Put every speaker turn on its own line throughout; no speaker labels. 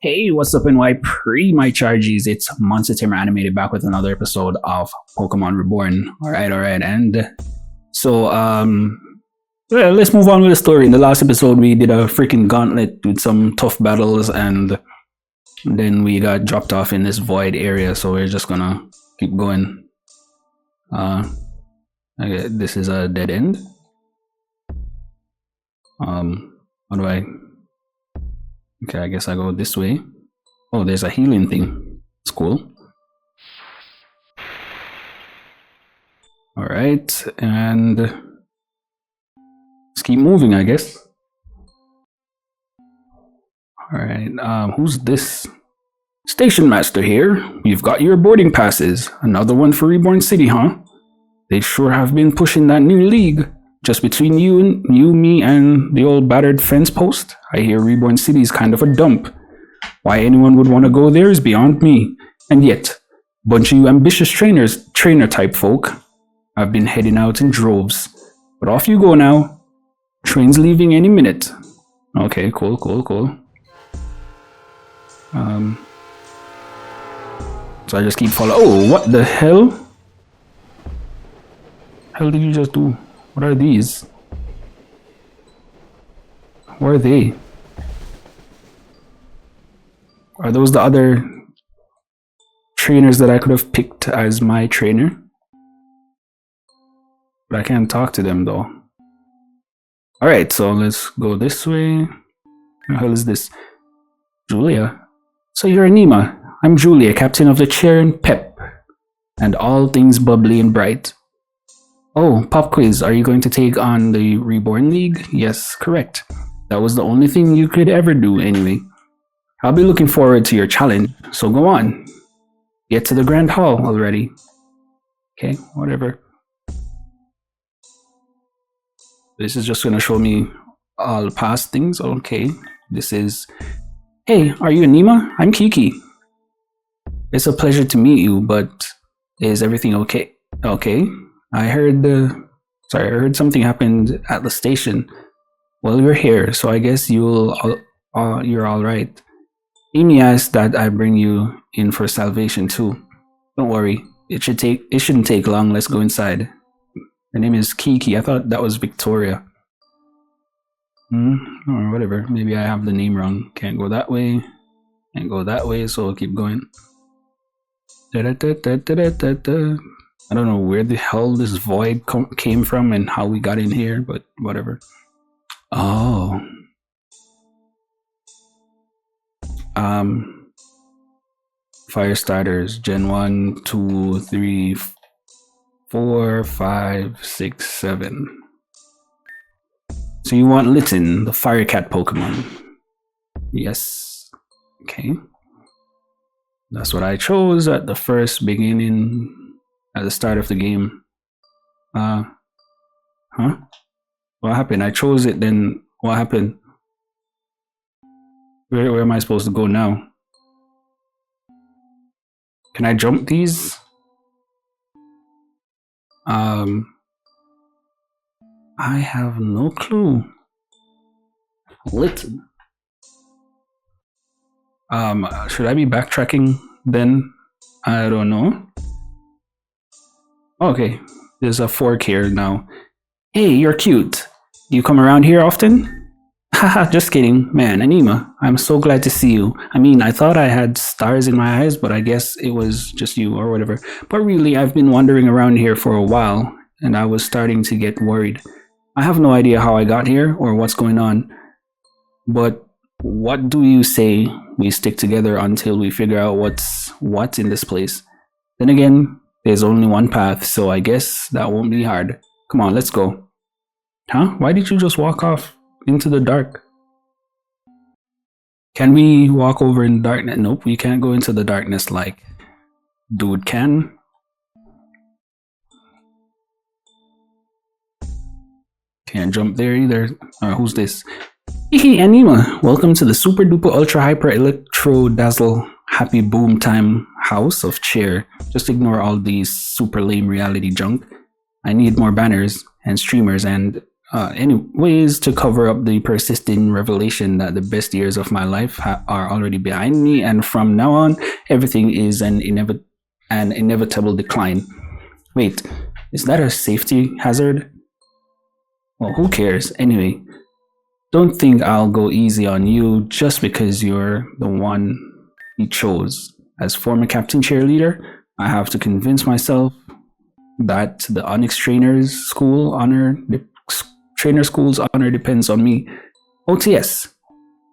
Hey, what's up and why my charges? It's MnstrTamerAnimated back with another episode of Pokemon Reborn. Alright, and so well, let's move on with the story. In the last episode we did a freaking gauntlet with some tough battles and then we got dropped off in this void area, so we're just gonna keep going. Okay, this is a dead end. How do I... Okay, I guess I go this way. Oh, there's a healing thing. It's cool. Alright, and let's keep moving, I guess. Alright, who's this? Station Master here. You've got your boarding passes. Another one for Reborn City, huh? They sure have been pushing that new league. Just between you, me, and the old battered fence post, I hear Reborn City is kind of a dump. Why anyone would want to go there is beyond me. And yet, bunch of you ambitious trainer-type folk have been heading out in droves. But off you go now. Train's leaving any minute. Okay, cool. So I just keep following. Oh, what the hell? Hell did you just do? What are these? What are they? Are those the other trainers that I could have picked as my trainer? But I can't talk to them though. Alright, so let's go this way. What the hell is this? Julia? So you're Anima. I'm Julia, captain of the chair and pep. And all things bubbly and bright. Oh, pop quiz, are you going to take on the Reborn League? Yes, correct. That was the only thing you could ever do anyway. I'll be looking forward to your challenge, so go on. Get to the Grand Hall already. Okay, whatever. This is just gonna show me all past things. Okay, this is... Hey, are you Anima? I'm Kiki. It's a pleasure to meet you, but is everything okay? Okay. I heard something happened at the station. Well, you're here, so I guess you're all right. Amy asked that I bring you in for salvation too. Don't worry, it shouldn't take long. Let's go inside. Her name is Kiki. I thought that was Victoria. Or whatever. Maybe I have the name wrong. Can't go that way. Can't go that way, so I'll keep going. I don't know where the hell this void came from and how we got in here, but whatever. Oh. Fire starters, Gen 1, 2, 3, 4, 5, 6, 7. So you want Litten, the fire cat Pokemon. Yes. Okay. That's what I chose at the first beginning. At the start of the game. Huh? What happened? I chose it, then what happened? Where am I supposed to go now? Can I jump these? I have no clue. Litten. Should I be backtracking then? I don't know. Okay, there's a fork here now. Hey, you're cute. You come around here often? Haha, just kidding. Man, Anima, I'm so glad to see you. I mean, I thought I had stars in my eyes, but I guess it was just you or whatever. But really, I've been wandering around here for a while, and I was starting to get worried. I have no idea how I got here or what's going on. But what do you say we stick together until we figure out what's in this place? Then again, there's only one path, so I guess that won't be hard. Come on, let's go. Huh? Why did you just walk off into the dark? Can we walk over in darkness? Nope, we can't go into the darkness like dude can. Can't jump there either. Who's this? Hey, Anima, welcome to the super duper ultra hyper electro dazzle happy boom time house of cheer. Just ignore all these super lame reality junk. I need more banners and streamers and Anyways, to cover up the persistent revelation that the best years of my life are already behind me, and from now on, everything is an inevitable decline. Wait, is that a safety hazard? Well, who cares? Anyway, don't think I'll go easy on you just because you're the one he chose. As former captain cheerleader, I have to convince myself that the Onyx Trainer School's honor depends on me. OTS,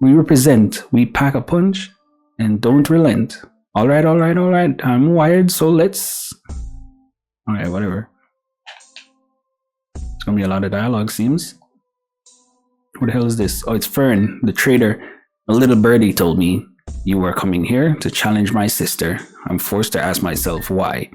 we represent, we pack a punch, and don't relent. Alright. I'm wired, so let's... Alright, whatever. It's gonna be a lot of dialogue, seems. What the hell is this? Oh, it's Fern, the trader. A little birdie told me you were coming here to challenge my sister. I'm forced to ask myself why.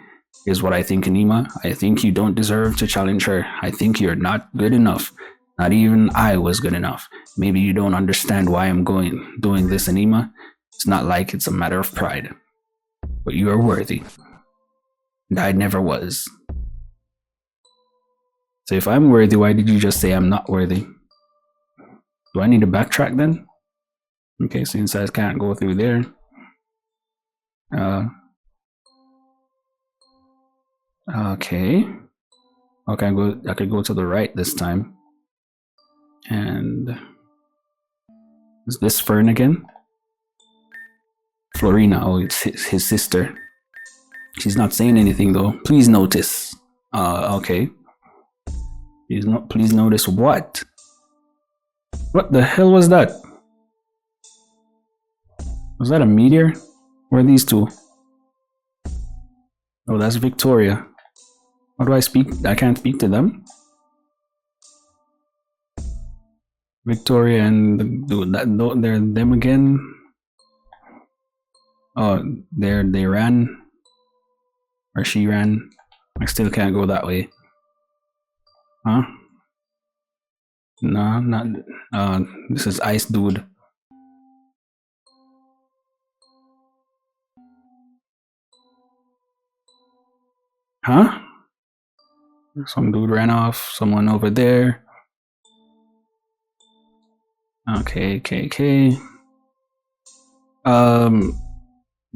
Here's what I think, Anima. I think you don't deserve to challenge her. I think you're not good enough. Not even I was good enough. Maybe you don't understand why I'm doing this, Anima. It's not like it's a matter of pride. But you are worthy. And I never was. So if I'm worthy, why did you just say I'm not worthy? Do I need to backtrack then? Okay, since I can't go through there. Okay. Okay, I could go to the right this time. And is this Fern again? Florina, oh, it's his sister. She's not saying anything though. Please notice. Okay. Please notice what? What the hell was that? Was that a meteor? Where are these two? Oh, that's Victoria. How do I speak? I can't speak to them. Victoria and the dude, they're them again. Oh, they ran, or she ran. I still can't go that way. Huh? No, not. This is Ice Dude. Huh? Some dude ran off. Someone over there. Okay.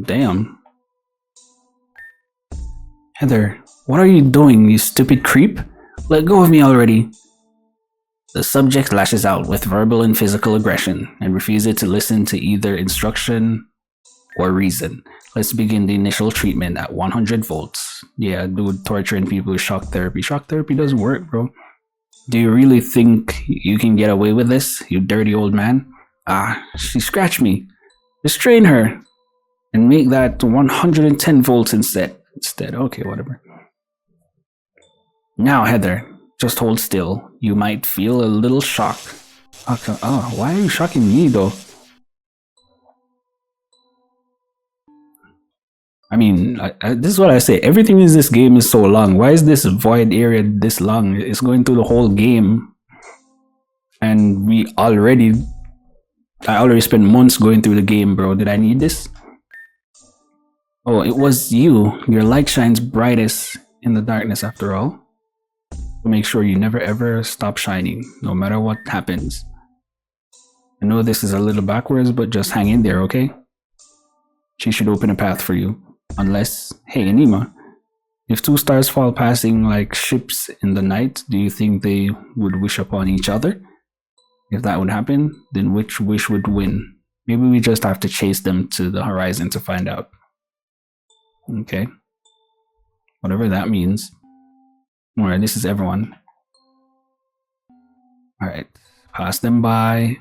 Damn. Heather, what are you doing, you stupid creep? Let go of me already. The subject lashes out with verbal and physical aggression and refuses to listen to either instruction or reason. Let's begin the initial treatment at 100 volts. Yeah, dude, torturing people with shock therapy. Shock therapy doesn't work, bro. Do you really think you can get away with this, you dirty old man? Ah, she scratched me. Restrain her and make that 110 volts instead. Okay, whatever. Now, Heather, just hold still. You might feel a little shock. Okay. Oh, why are you shocking me, though? I mean, this is what I say. Everything in this game is so long. Why is this void area this long? It's going through the whole game. And I already spent months going through the game, bro. Did I need this? Oh, it was you. Your light shines brightest in the darkness after all. So make sure you never ever stop shining, no matter what happens. I know this is a little backwards, but just hang in there, okay? She should open a path for you. Unless, hey, Anima, if two stars fall passing like ships in the night, do you think they would wish upon each other? If that would happen, then which wish would win? Maybe we just have to chase them to the horizon to find out. Okay. Whatever that means. Alright, this is everyone. Alright, pass them by.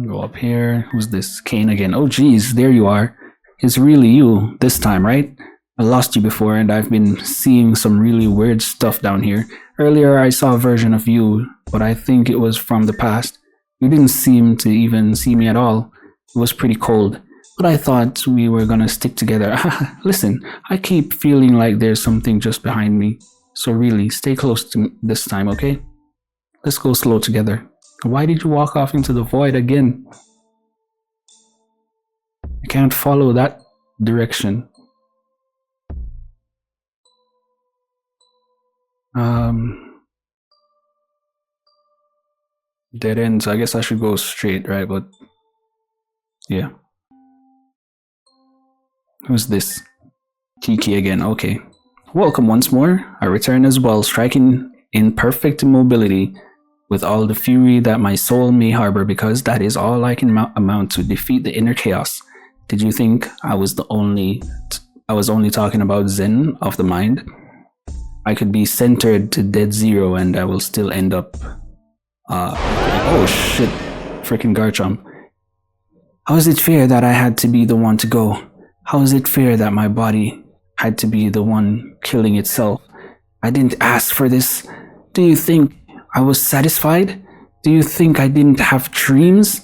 Go up here. Who's this? Kane again. Oh geez, there you are. It's really you this time, right? I lost you before and I've been seeing some really weird stuff down here. Earlier I saw a version of you, but I think it was from the past. You didn't seem to even see me at all. It was pretty cold, but I thought we were gonna stick together. Listen, I keep feeling like there's something just behind me. So really, stay close to me this time, okay? Let's go slow together. Why did you walk off into the void again? I can't follow that direction. Dead end, so I guess I should go straight, right? But yeah. Who's this? Kiki again, okay. Welcome once more. I return as well, striking in perfect immobility with all the fury that my soul may harbor, because that is all I can amount to defeat the inner chaos. Did you think I was only talking about Zen of the mind? I could be centered to dead zero and I will still end up oh shit, freaking Garchomp. How is it fair that I had to be the one to go? How is it fair that my body had to be the one killing itself? I didn't ask for this. Do you think I was satisfied? Do you think I didn't have dreams?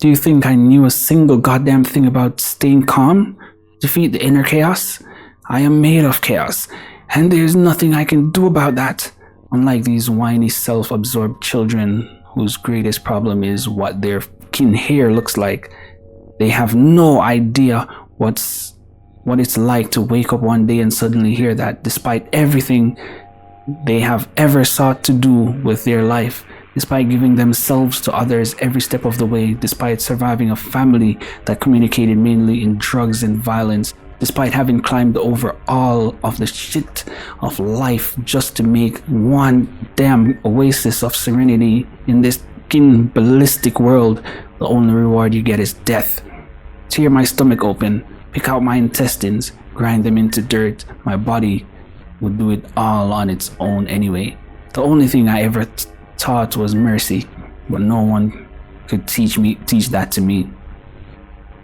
Do you think I knew a single goddamn thing about staying calm? Defeat the inner chaos? I am made of chaos, and there's nothing I can do about that. Unlike these whiny, self-absorbed children whose greatest problem is what their fucking hair looks like. They have no idea what it's like to wake up one day and suddenly hear that despite everything they have ever sought to do with their life, despite giving themselves to others every step of the way, despite surviving a family that communicated mainly in drugs and violence, despite having climbed over all of the shit of life just to make one damn oasis of serenity in this fucking ballistic world, the only reward you get is death. Tear my stomach open, pick out my intestines, grind them into dirt. My body would do it all on its own anyway. The only thing I ever taught was mercy, but no one could teach that to me.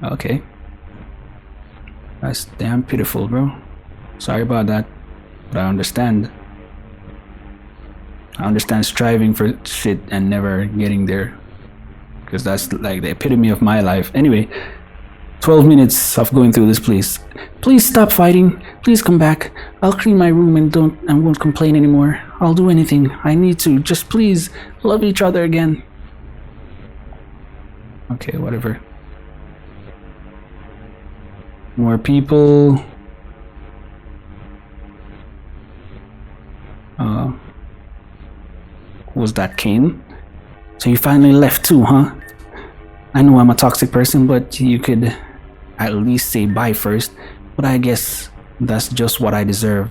Okay. That's damn pitiful, bro. Sorry about that, but I understand. I understand striving for shit and never getting there, because that's like the epitome of my life. Anyway, 12 minutes of going through this place. Please stop fighting. Please come back. I'll clean my room and won't complain anymore. I'll do anything I need to. Just please love each other again. Okay, whatever. More people. Was that Kane? So you finally left too, huh? I know I'm a toxic person, but you could at least say bye first. But I guess that's just what I deserve.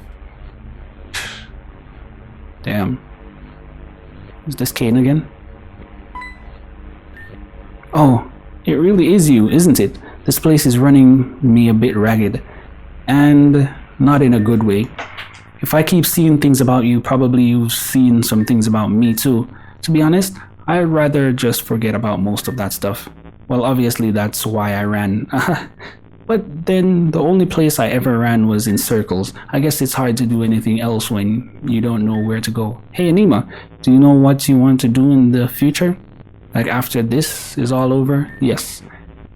Damn. Is this Kane again? Oh, it really is you, isn't it? This place is running me a bit ragged. And not in a good way. If I keep seeing things about you, probably you've seen some things about me too. To be honest, I'd rather just forget about most of that stuff. Well, obviously that's why I ran. But then the only place I ever ran was in circles. I guess it's hard to do anything else when you don't know where to go. Hey Anima, do you know what you want to do in the future? Like after this is all over? Yes.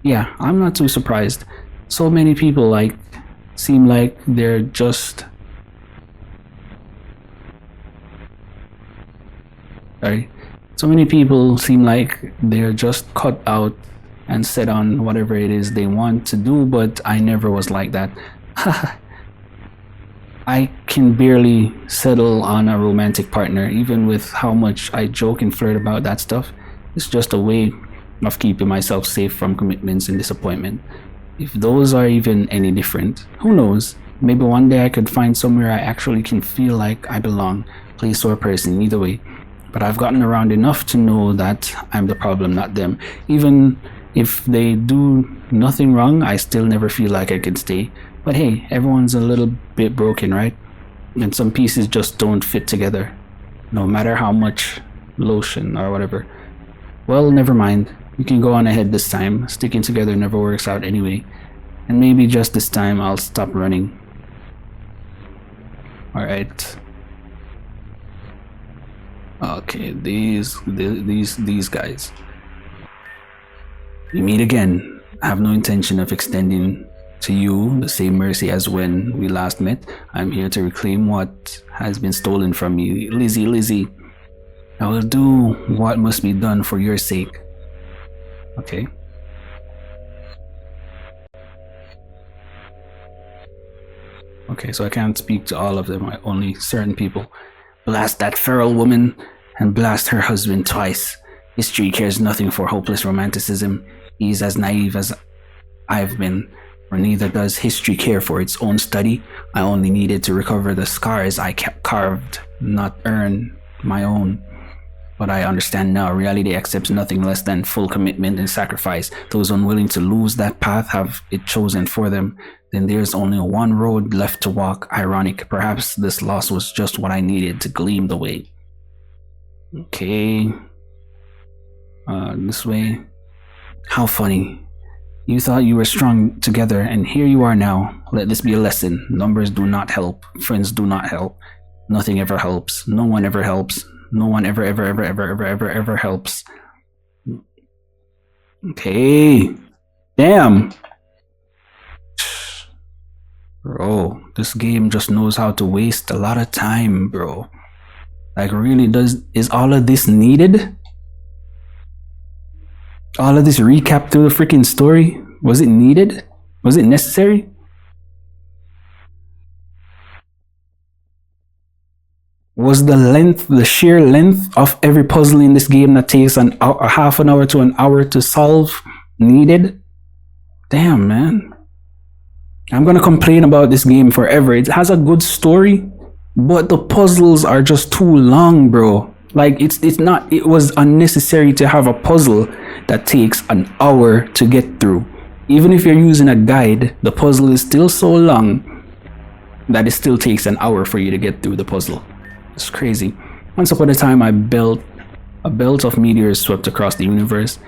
Yeah, I'm not too surprised. So many people seem like they're just... Sorry. So many people seem like they're just cut out and set on whatever it is they want to do, but I never was like that. I can barely settle on a romantic partner, even with how much I joke and flirt about that stuff. It's just a way of keeping myself safe from commitments and disappointment. If those are even any different, who knows? Maybe one day I could find somewhere I actually can feel like I belong, place or person, either way. But I've gotten around enough to know that I'm the problem, not them. Even if they do nothing wrong, I still never feel like I could stay. But hey, everyone's a little bit broken, right? And some pieces just don't fit together, no matter how much lotion or whatever. Well, never mind. You can go on ahead this time. Sticking together never works out anyway. And maybe just this time I'll stop running. Alright. Okay, these guys. We meet again. I have no intention of extending to you the same mercy as when we last met. I'm here to reclaim what has been stolen from me. Lizzie. I will do what must be done for your sake. Okay. Okay, so I can't speak to all of them, only certain people. Blast that feral woman, and blast her husband twice. History cares nothing for hopeless romanticism. He's as naive as I've been, or neither does history care for its own study. I only needed to recover the scars I carved, not earn my own. But I understand now, reality accepts nothing less than full commitment and sacrifice. Those unwilling to lose that path have it chosen for them. Then there's only one road left to walk. Ironic, perhaps this loss was just what I needed to gleam the way. Okay. This way. How funny. You thought you were strong together, and here you are now. Let this be a lesson. Numbers do not help. Friends do not help. Nothing ever helps. No one ever helps. No one ever helps. Okay. Damn. Bro, this game just knows how to waste a lot of time, bro. Like, really, is all of this needed? All of this recap through the freaking story? Was it needed? Was it necessary? Was the sheer length of every puzzle in this game that takes a half an hour to an hour to solve needed? Damn, man. I'm gonna complain about this game forever. It has a good story, but the puzzles are just too long, bro. Like, it was unnecessary to have a puzzle that takes an hour to get through. Even if you're using a guide, the puzzle is still so long that it still takes an hour for you to get through the puzzle. It's crazy. Once upon a time, a belt of meteors swept across the universe.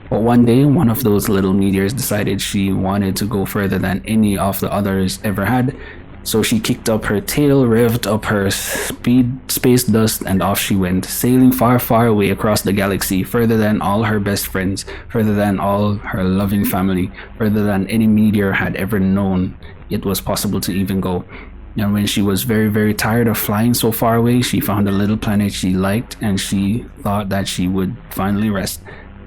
But one day, one of those little meteors decided she wanted to go further than any of the others ever had. So she kicked up her tail, revved up her space dust, and off she went, sailing far, far away across the galaxy, further than all her best friends, further than all her loving family, further than any meteor had ever known it was possible to even go. And when she was very, very tired of flying so far away, she found a little planet she liked, and she thought that she would finally rest.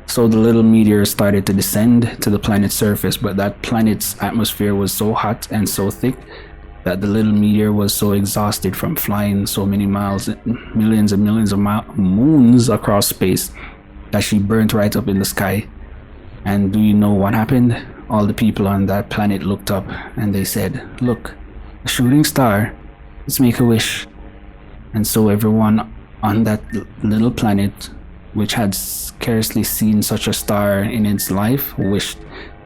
So the little meteor started to descend to the planet's surface, but that planet's atmosphere was so hot and so thick that the little meteor was so exhausted from flying so many miles, millions and millions of moons across space, that she burnt right up in the sky. And do you know what happened? All the people on that planet looked up and they said, "Look, a shooting star. Let's make a wish." And so everyone on that little planet, which had scarcely seen such a star in its life, wished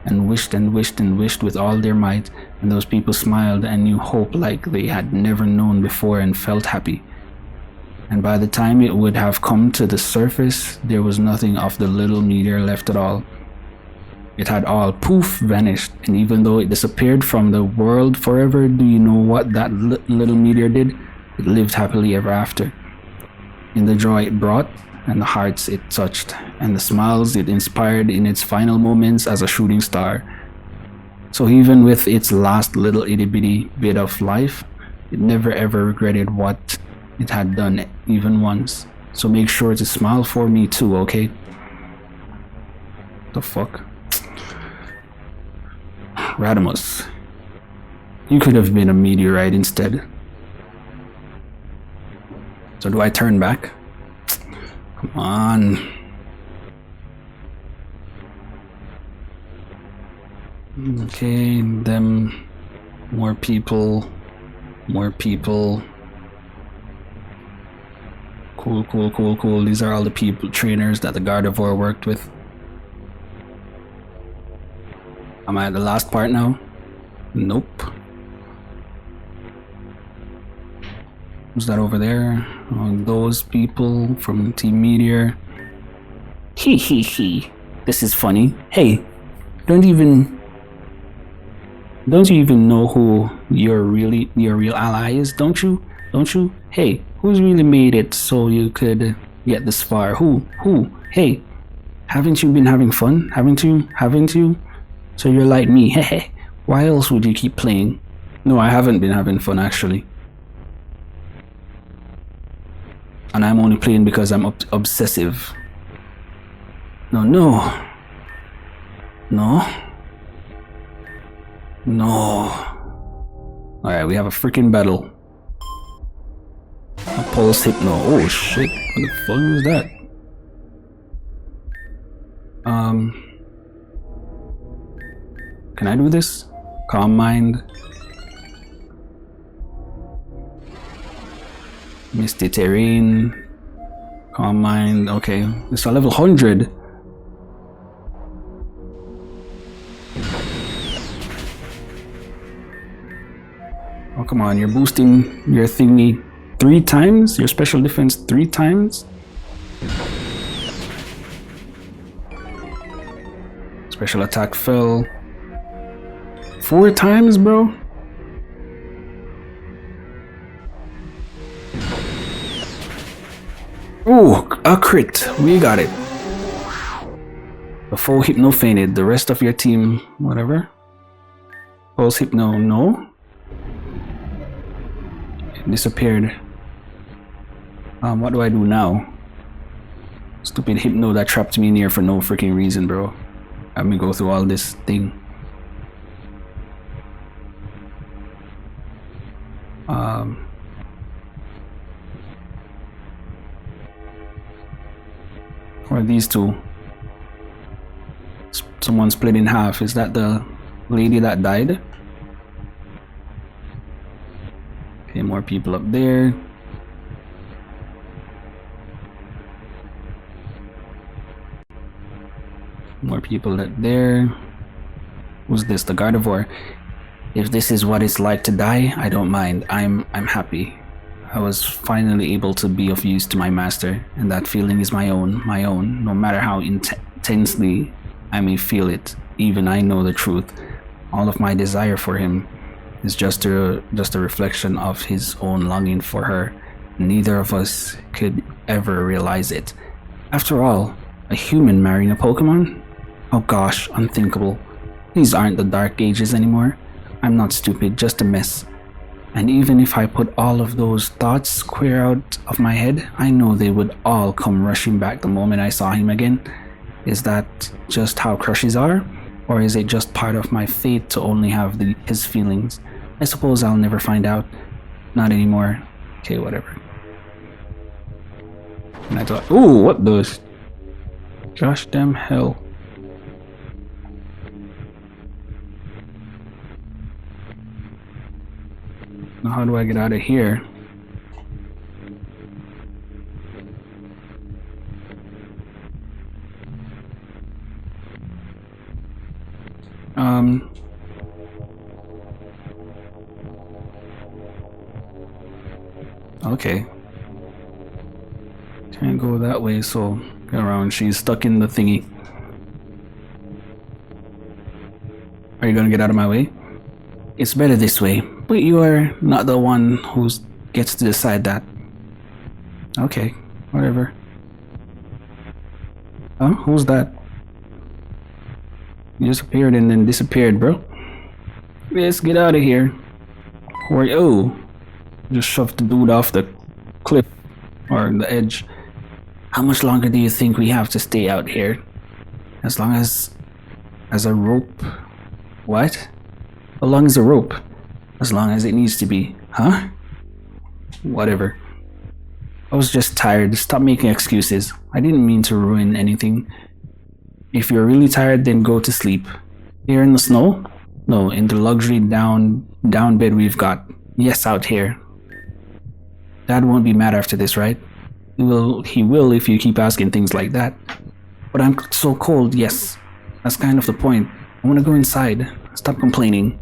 and wished and wished and wished with all their might, and those people smiled and knew hope like they had never known before and felt happy. And by the time it would have come to the surface, there was nothing of the little meteor left at all. It had all poof vanished, and even though it disappeared from the world forever, do you know what that little meteor did? It lived happily ever after. In the joy it brought, and the hearts it touched, and the smiles it inspired in its final moments as a shooting star. So even with its last little itty-bitty bit of life, it never ever regretted what it had done even once. So make sure to smile for me too, okay? The fuck? Radamus, you could have been a meteorite instead. So do I turn back? Come on. Okay, them. More people. More people. Cool, cool, cool, cool. These are all the people, trainers that the Gardevoir worked with. Am I at the last part now? Nope. Who's that over there? Oh, those people from Team Meteor. Hee hee hee. This is funny. Hey, don't you even know who your real ally is? Don't you? Hey, who's really made it so you could get this far? Who? Hey, haven't you been having fun? Haven't you? So you're like me. Hehe. Why else would you keep playing? No, I haven't been having fun actually. And I'm only playing because I'm obsessive. No. Alright, we have a freaking battle. A Pulse Hypno. Oh shit, what the fuck was that? Can I do this? Calm Mind. Misty Terrain. Calm Mind. Okay, it's a level 100. Oh, come on, you're boosting your thingy 3 times? Your special defense 3 times? Special attack fell 4 times, bro? Ooh, a crit. We got it. The full Hypno fainted. The rest of your team, whatever. Pulse Hypno, no. It disappeared. What do I do now? Stupid Hypno that trapped me in here for no freaking reason, bro. Let me go through all this thing. Or these two. Someone split in half. Is that the lady that died? Okay, more people up there. More people up there. Who's this? The Gardevoir. If this is what it's like to die, I don't mind. I'm happy. I was finally able to be of use to my master, and that feeling is my own, no matter how intensely I may feel it. Even I know the truth. All of my desire for him is just a reflection of his own longing for her. Neither of us could ever realize it. After all, a human marrying a Pokemon? Oh gosh, unthinkable. These aren't the Dark Ages anymore. I'm not stupid, just a mess. And even if I put all of those thoughts clear out of my head, I know they would all come rushing back the moment I saw him again. Is that just how crushes are? Or is it just part of my fate to only have his feelings? I suppose I'll never find out. Not anymore. Okay, whatever. And I thought, ooh, what the gosh damn hell. Now how do I get out of here? Okay. Can't go that way, so get around. She's stuck in the thingy. Are you gonna get out of my way? It's better this way, but you are not the one who gets to decide that. Okay, whatever. Huh? Who's that? You just appeared and then disappeared, bro. Let's get out of here. Or oh, just shoved the dude off the cliff or the edge. How much longer do you think we have to stay out here? As long as a rope. What? How long is a rope? As long as it needs to be. Huh? Whatever. I was just tired. Stop making excuses. I didn't mean to ruin anything. If you're really tired, then go to sleep. Here in the snow? No, in the luxury down bed we've got. Yes, out here. Dad won't be mad after this, right? He will if you keep asking things like that. But I'm so cold, yes. That's kind of the point. I want to go inside. Stop complaining.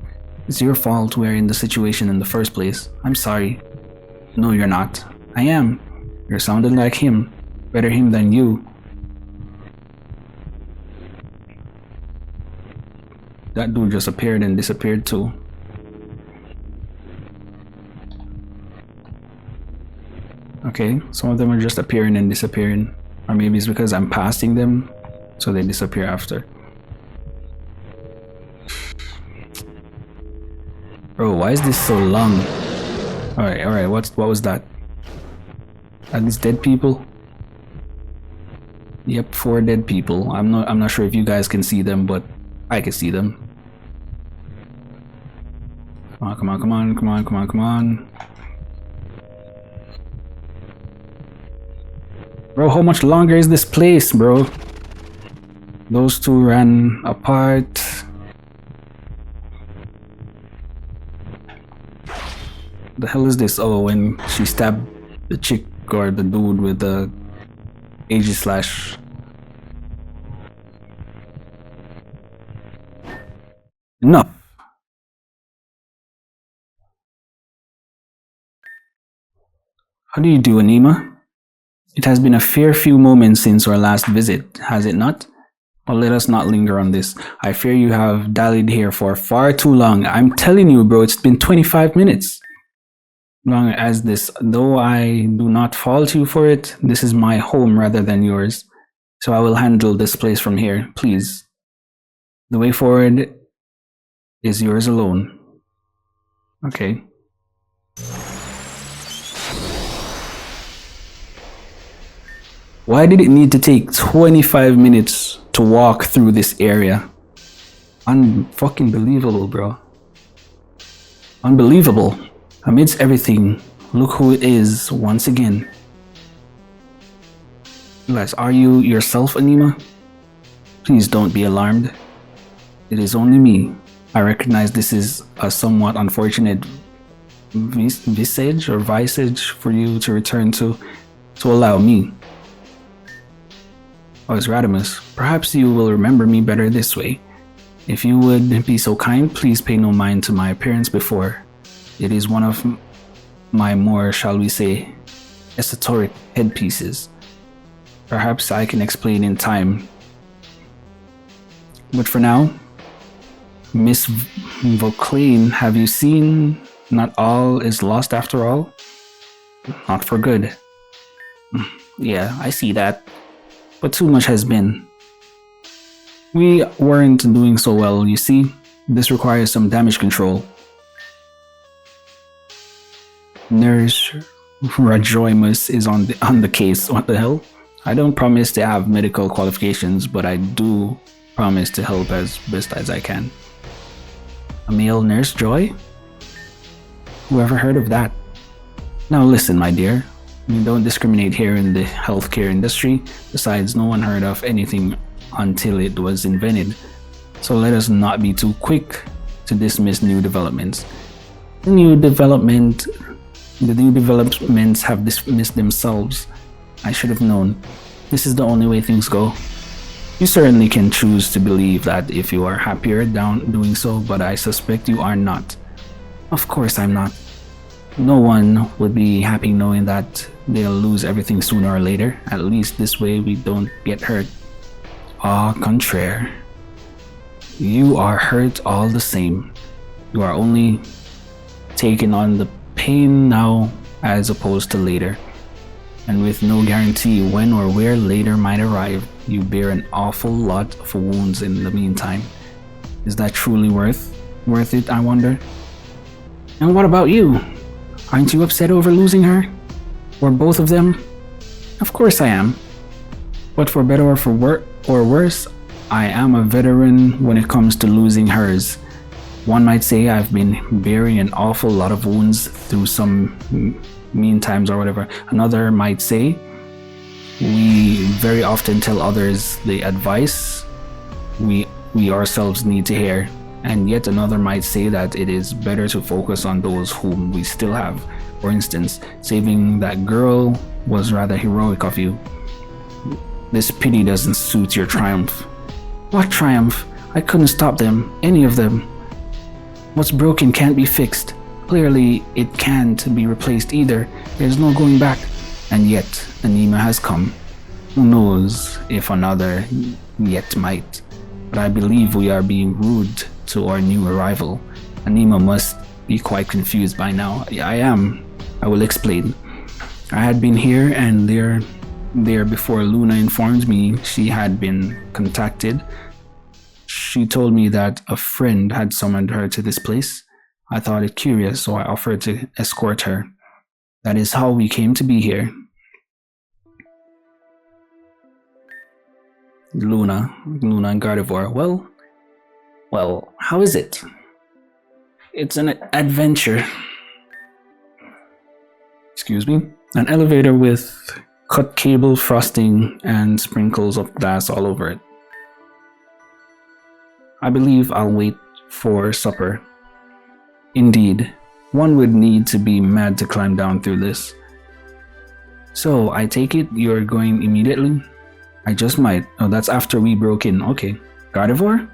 It's your fault we're in the situation in the first place. I'm sorry. No, you're not. I am. You're sounding like him. Better him than you. That dude just appeared and disappeared too. Okay, some of them are just appearing and disappearing. Or maybe it's because I'm passing them, so they disappear after. Bro, why is this so long? Alright, what was that? Are these dead people? Yep, 4 dead people. I'm not sure if you guys can see them, but I can see them. Come on. Bro, how much longer is this place, bro? Those two ran apart. The hell is this? Oh, when she stabbed the chick or the dude with the Aegislash. Enough. How do you do, Anima? It has been a fair few moments since our last visit, has it not? But let us not linger on this. I fear you have dallied here for far too long. I'm telling you, bro, it's been 25 minutes. Long as this, though I do not fault you for it, this is my home rather than yours. So I will handle this place from here, please. The way forward is yours alone. Okay. Why did it need to take 25 minutes to walk through this area? Unfucking believable, bro. Unbelievable. Amidst everything, look who it is once again. Guys, are you yourself, Anima? Please don't be alarmed. It is only me. I recognize this is a somewhat unfortunate visage for you to return to allow me. Oh, it's Radimus. Perhaps you will remember me better this way. If you would be so kind, please pay no mind to my appearance before. It is one of my more, shall we say, esoteric headpieces. Perhaps I can explain in time. But for now, Miss Vauclain, have you seen not all is lost after all? Not for good. Yeah, I see that. But too much has been. We weren't doing so well, you see. This requires some damage control. Nurse Rajoimus is on the case. What the hell? I don't promise to have medical qualifications, but I do promise to help as best as I can. A male nurse, Joy? Whoever heard of that? Now listen, my dear. We don't discriminate here in the healthcare industry. Besides, no one heard of anything until it was invented. So let us not be too quick to dismiss new developments. The new developments have dismissed themselves. I should have known. This is the only way things go. You certainly can choose to believe that if you are happier doing so, but I suspect you are not. Of course I'm not. No one would be happy knowing that they'll lose everything sooner or later. At least this way we don't get hurt. Au contraire. You are hurt all the same. You are only taking on the pain now as opposed to later. And with no guarantee when or where later might arrive, you bear an awful lot of wounds in the meantime. Is that truly worth it, I wonder? And what about you? Aren't you upset over losing her? Or both of them? Of course I am. But for better or for worse, I am a veteran when it comes to losing hers. One might say I've been bearing an awful lot of wounds through some mean times or whatever. Another might say we very often tell others the advice we ourselves need to hear. And yet another might say that it is better to focus on those whom we still have. For instance, saving that girl was rather heroic of you. This pity doesn't suit your triumph. What triumph? I couldn't stop them, any of them. What's broken can't be fixed. Clearly, it can't be replaced either. There's no going back. And yet, Anima has come. Who knows if another yet might. But I believe we are being rude to our new arrival. Anima must be quite confused by now. I am. I will explain. I had been here and there before Luna informed me she had been contacted. She told me that a friend had summoned her to this place. I thought it curious, so I offered to escort her. That is how we came to be here. Luna and Gardevoir. Well, how is it? It's an adventure. Excuse me? An elevator with cut cable frosting and sprinkles of glass all over it. I believe I'll wait for supper. Indeed, one would need to be mad to climb down through this. So, I take it you're going immediately? I just might. Oh, that's after we broke in. Okay. Gardevoir?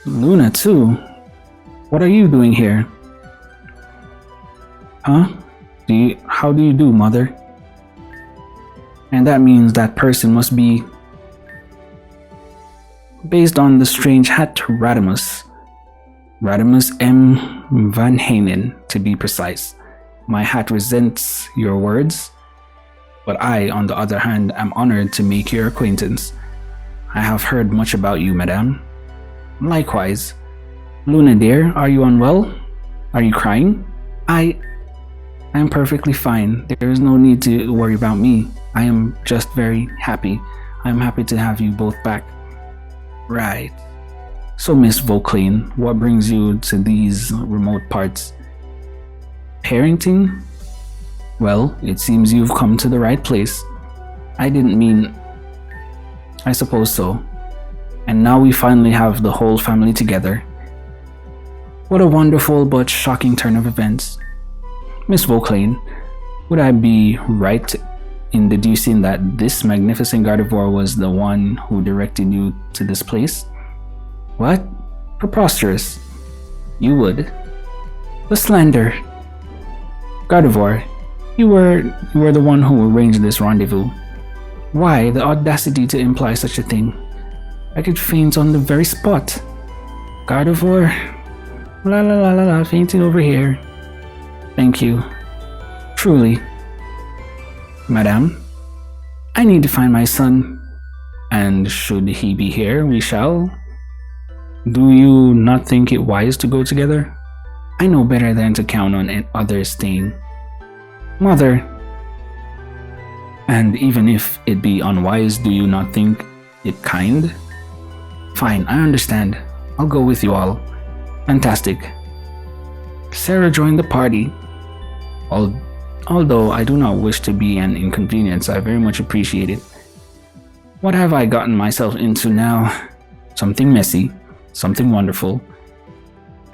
Luna too? What are you doing here? Huh? How do you do, mother? And that means that person must be based on the strange hat Radimus. Radimus M. Van Hanen, to be precise. My hat resents your words, but I, on the other hand, am honored to make your acquaintance. I have heard much about you, madame. Likewise. Luna dear, are you unwell? Are you crying? I am perfectly fine. There is no need to worry about me. I am just very happy. I am happy to have you both back. Right. So, Miss Voclean, what brings you to these remote parts? Parenting? Well, it seems you've come to the right place. I didn't mean... I suppose so. And now we finally have the whole family together. What a wonderful but shocking turn of events. Miss Voclean, would I be right in deducing that this magnificent Gardevoir was the one who directed you to this place? What? Preposterous. You would. The slander. Gardevoir, you were the one who arranged this rendezvous. Why the audacity to imply such a thing? I could faint on the very spot. Gardevoir, la la la la la, fainting over here. Thank you. Truly. Madame, I need to find my son. And should he be here, we shall. Do you not think it wise to go together? I know better than to count on others staying. Mother. And even if it be unwise, do you not think it kind? Fine, I understand. I'll go with you all. Fantastic. Sarah joined the party. Although I do not wish to be an inconvenience, I very much appreciate it. What have I gotten myself into now? Something messy, something wonderful.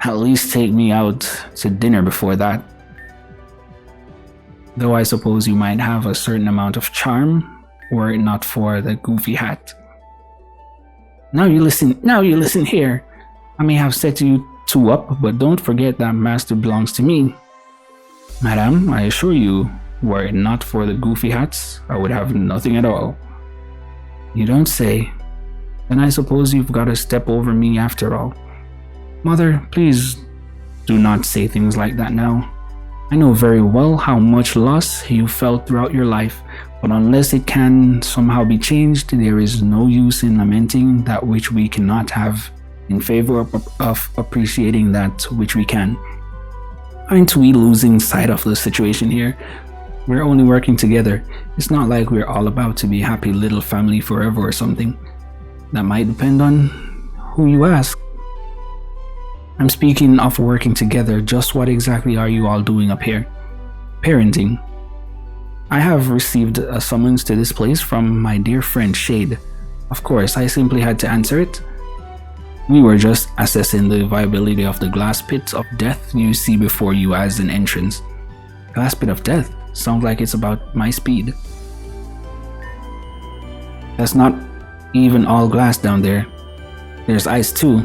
At least take me out to dinner before that. Though I suppose you might have a certain amount of charm, were it not for the goofy hat. Now you listen here. I may have set you two up, but don't forget that master belongs to me. Madame, I assure you, were it not for the goofy hats, I would have nothing at all. You don't say. Then I suppose you've got to step over me after all. Mother, please do not say things like that now. I know very well how much loss you felt throughout your life, but unless it can somehow be changed, there is no use in lamenting that which we cannot have in favor of appreciating that which we can. Aren't we losing sight of the situation here? We're only working together. It's not like we're all about to be a happy little family forever or something. That might depend on who you ask. I'm speaking of working together. Just what exactly are you all doing up here? Parenting. I have received a summons to this place from my dear friend Shade. Of course, I simply had to answer it. We were just assessing the viability of the glass pit of death you see before you as an entrance. Glass pit of death? Sounds like it's about my speed. That's not even all glass down there. There's ice too.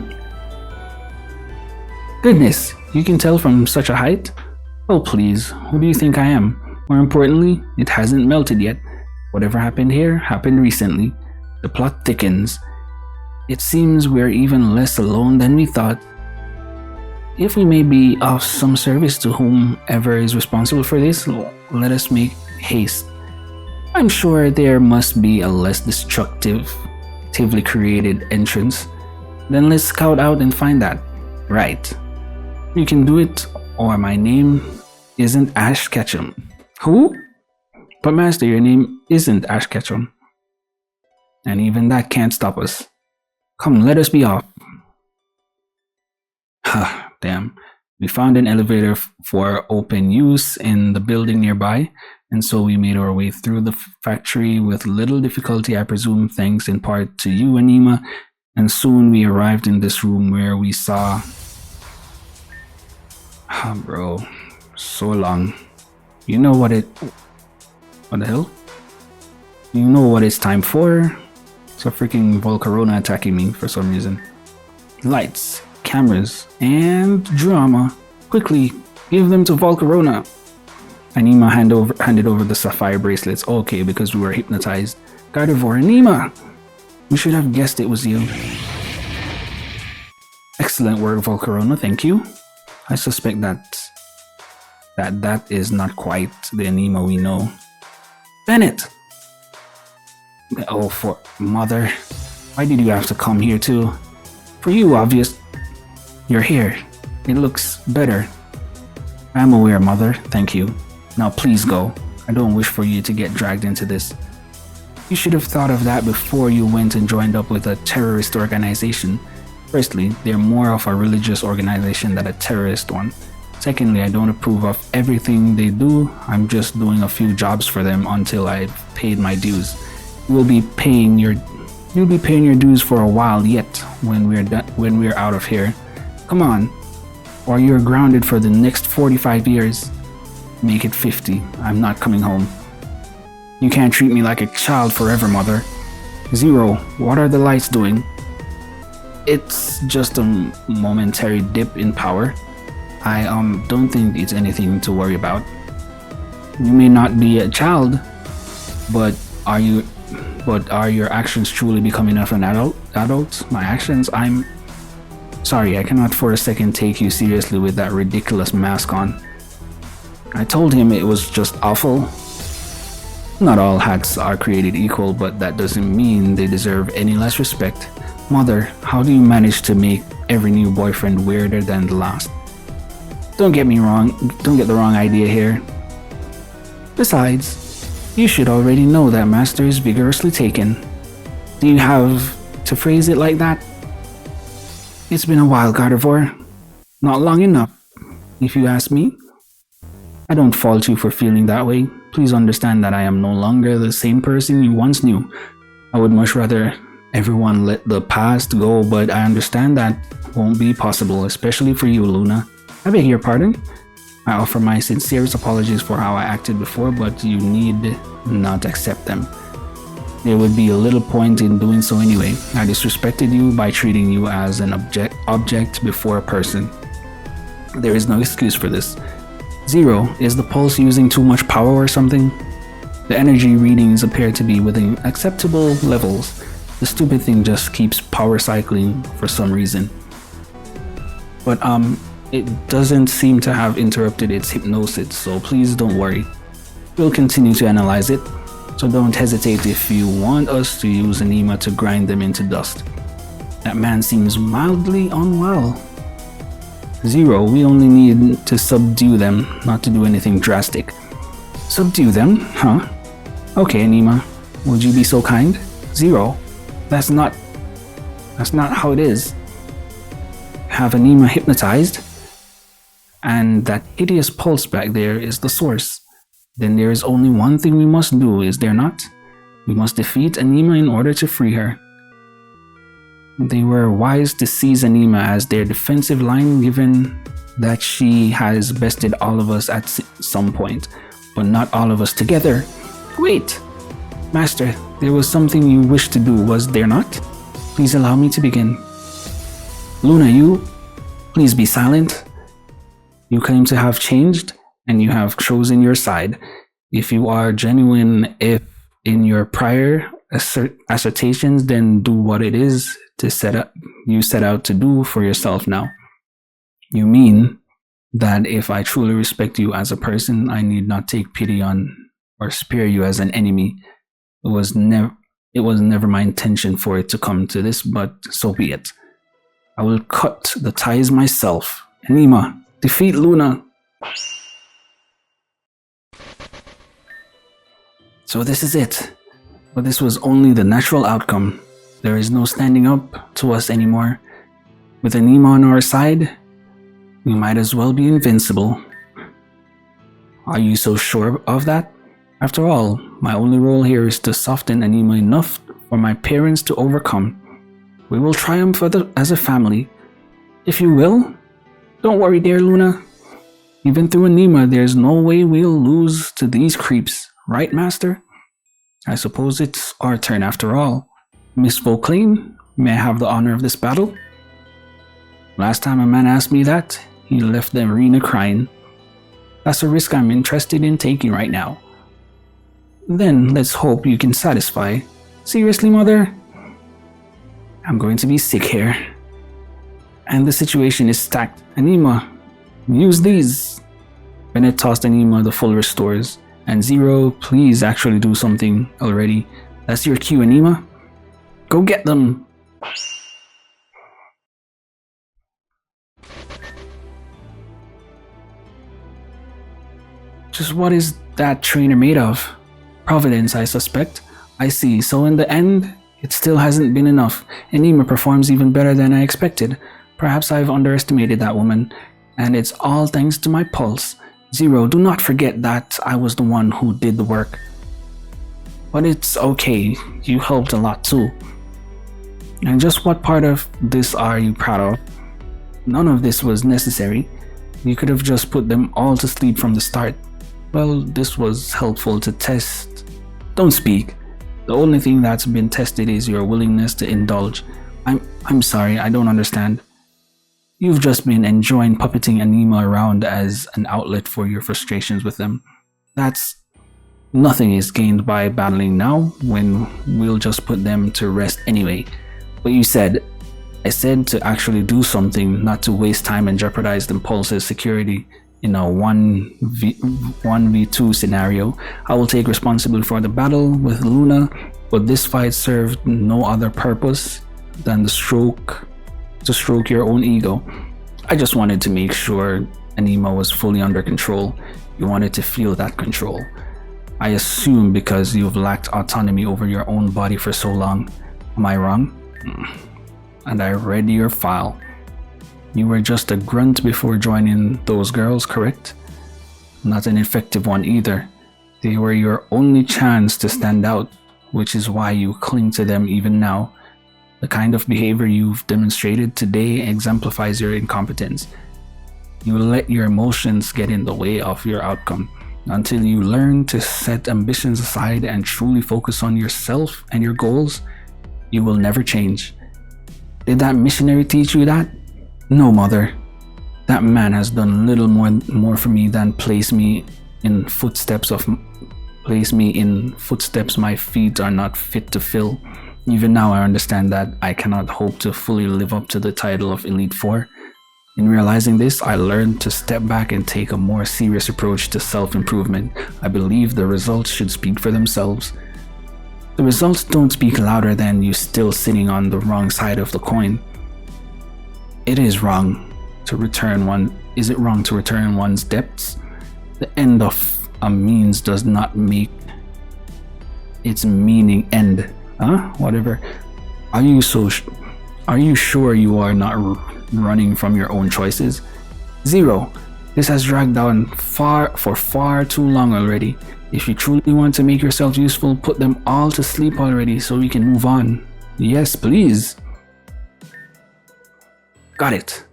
Goodness, you can tell from such a height? Oh please, who do you think I am? More importantly, it hasn't melted yet. Whatever happened here happened recently. The plot thickens. It seems we're even less alone than we thought. If we may be of some service to whomever is responsible for this, let us make haste. I'm sure there must be a less destructively created entrance. Then let's scout out and find that. Right. You can do it, or my name isn't Ash Ketchum. Who? But master, your name isn't Ash Ketchum. And even that can't stop us. Come, let us be off. Damn. We found an elevator for open use in the building nearby. And so we made our way through the factory with little difficulty, I presume, thanks in part to you, Anima. And soon we arrived in this room where we saw... Oh, bro. So long. You know what it... What the hell? You know what it's time for? It's a freaking Volcarona attacking me for some reason. Lights, cameras, and drama. Quickly, give them to Volcarona. Anima handed over the sapphire bracelets. Okay, because we were hypnotized. Gardevoir, Anima! We should have guessed it was you. Excellent work, Volcarona, thank you. I suspect that is not quite the Anima we know. Bennett! Oh, for mother. Why did you have to come here too? For you, obvious. You're here. It looks better. I'm aware, mother. Thank you. Now please go. I don't wish for you to get dragged into this. You should have thought of that before you went and joined up with a terrorist organization. Firstly, they're more of a religious organization than a terrorist one. Secondly, I don't approve of everything they do. I'm just doing a few jobs for them until I've paid my dues. You'll be paying your dues for a while yet when we're out of here. Come on, or you're grounded for the next 45 years. Make it 50. I'm not coming home. You can't treat me like a child forever, mother. Zero, what are the lights doing? It's just a momentary dip in power. I don't think it's anything to worry about. You may not be a child, but are your actions truly becoming of an adult? My actions? I'm sorry, I cannot for a second take you seriously with that ridiculous mask on. I told him it was just awful. Not all hacks are created equal, but that doesn't mean they deserve any less respect. Mother, how do you manage to make every new boyfriend weirder than the last? Don't get the wrong idea here. Besides, you should already know that Master is vigorously taken. Do you have to phrase it like that? It's been a while, Gardevoir. Not long enough, if you ask me. I don't fault you for feeling that way. Please understand that I am no longer the same person you once knew. I would much rather everyone let the past go, but I understand that won't be possible, especially for you, Luna. I beg your pardon. I offer my sincerest apologies for how I acted before, but you need not accept them. There would be a little point in doing so anyway. I disrespected you by treating you as an object before a person. There is no excuse for this. Zero, is the pulse using too much power or something? The energy readings appear to be within acceptable levels. The stupid thing just keeps power cycling for some reason. But it doesn't seem to have interrupted its hypnosis, so please don't worry. We'll continue to analyze it, so don't hesitate if you want us to use Anima to grind them into dust. That man seems mildly unwell. Zero, we only need to subdue them, not to do anything drastic. Subdue them, huh? Okay, Anima, would you be so kind? Zero, that's not how it is. Have Anima hypnotized, and that hideous pulse back there is the source. Then there is only one thing we must do, is there not? We must defeat Anima in order to free her. They were wise to seize Anima as their defensive line, given that she has bested all of us at some point, but not all of us together. Wait! Master, there was something you wished to do, was there not? Please allow me to begin. Luna, you, please be silent. You claim to have changed, and you have chosen your side. If you are genuine in your prior assertions, then do what it is you set out to do for yourself now. You mean that if I truly respect you as a person, I need not take pity on or spare you as an enemy. It was never my intention for it to come to this, but so be it. I will cut the ties myself. Anima, defeat Luna. So this is it. But this was only the natural outcome. There is no standing up to us anymore. With Anima on our side, we might as well be invincible. Are you so sure of that? After all, my only role here is to soften Anima enough for my parents to overcome. We will triumph as a family. If you will. Don't worry, dear Luna. Even through Anima, there's no way we'll lose to these creeps, right, Master? I suppose it's our turn after all. Miss Volclaim, may I have the honor of this battle? Last time a man asked me that, he left the arena crying. That's a risk I'm interested in taking right now. Then let's hope you can satisfy. Seriously, Mother? I'm going to be sick here. And the situation is stacked. Anima, use these. Bennett tossed Anima the full restores. And Zero, please actually do something already. That's your cue, Anima. Go get them. Just what is that trainer made of? Providence, I suspect. I see, so in the end, it still hasn't been enough. Anima performs even better than I expected. Perhaps I've underestimated that woman, and it's all thanks to my pulse. Zero, do not forget that I was the one who did the work. But it's okay, you helped a lot too. And just what part of this are you proud of? None of this was necessary. You could have just put them all to sleep from the start. Well, this was helpful to test. Don't speak. The only thing that's been tested is your willingness to indulge. I'm sorry, I don't understand. You've just been enjoying puppeting Anima around as an outlet for your frustrations with them. Nothing is gained by battling now when we'll just put them to rest anyway. But I said to actually do something, not to waste time and jeopardize Impulse's security in a 1v2 scenario. I will take responsibility for the battle with Luna, but this fight served no other purpose than to stroke your own ego. I just wanted to make sure Anima was fully under control. You wanted to feel that control. I assume because you've lacked autonomy over your own body for so long. Am I wrong? And I read your file. You were just a grunt before joining those girls, correct? Not an effective one either. They were your only chance to stand out, which is why you cling to them even now. The kind of behavior you've demonstrated today exemplifies your incompetence. You let your emotions get in the way of your outcome. Until you learn to set ambitions aside and truly focus on yourself and your goals, you will never change. Did that missionary teach you that? No, Mother. That man has done little more for me than place me in footsteps my feet are not fit to fill. Even now I understand that I cannot hope to fully live up to the title of Elite Four. In realizing this, I learned to step back and take a more serious approach to self-improvement. I believe the results should speak for themselves. The results don't speak louder than you still sitting on the wrong side of the coin. Is it wrong to return one's debts? The end of a means does not make its meaning end. Whatever. Are you sure you are not running from your own choices? Zero. This has dragged on for far too long already. If you truly want to make yourself useful, put them all to sleep already so we can move on. Yes, please. Got it.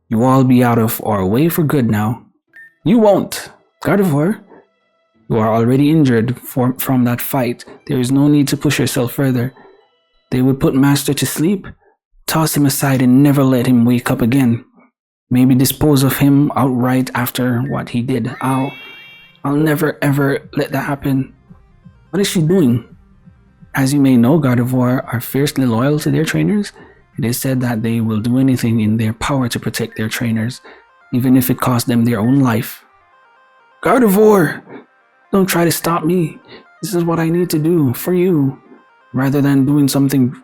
You all be out of our way for good now. You won't. Gardevoir, you are already injured from that fight. There is no need to push yourself further. They would put Master to sleep, toss him aside and never let him wake up again. Maybe dispose of him outright after what he did. I'll never ever let that happen. What is she doing? As you may know, Gardevoir are fiercely loyal to their trainers. It is said that they will do anything in their power to protect their trainers, even if it costs them their own life. Gardevoir! Don't try to stop me. This is what I need to do for you. Rather than doing something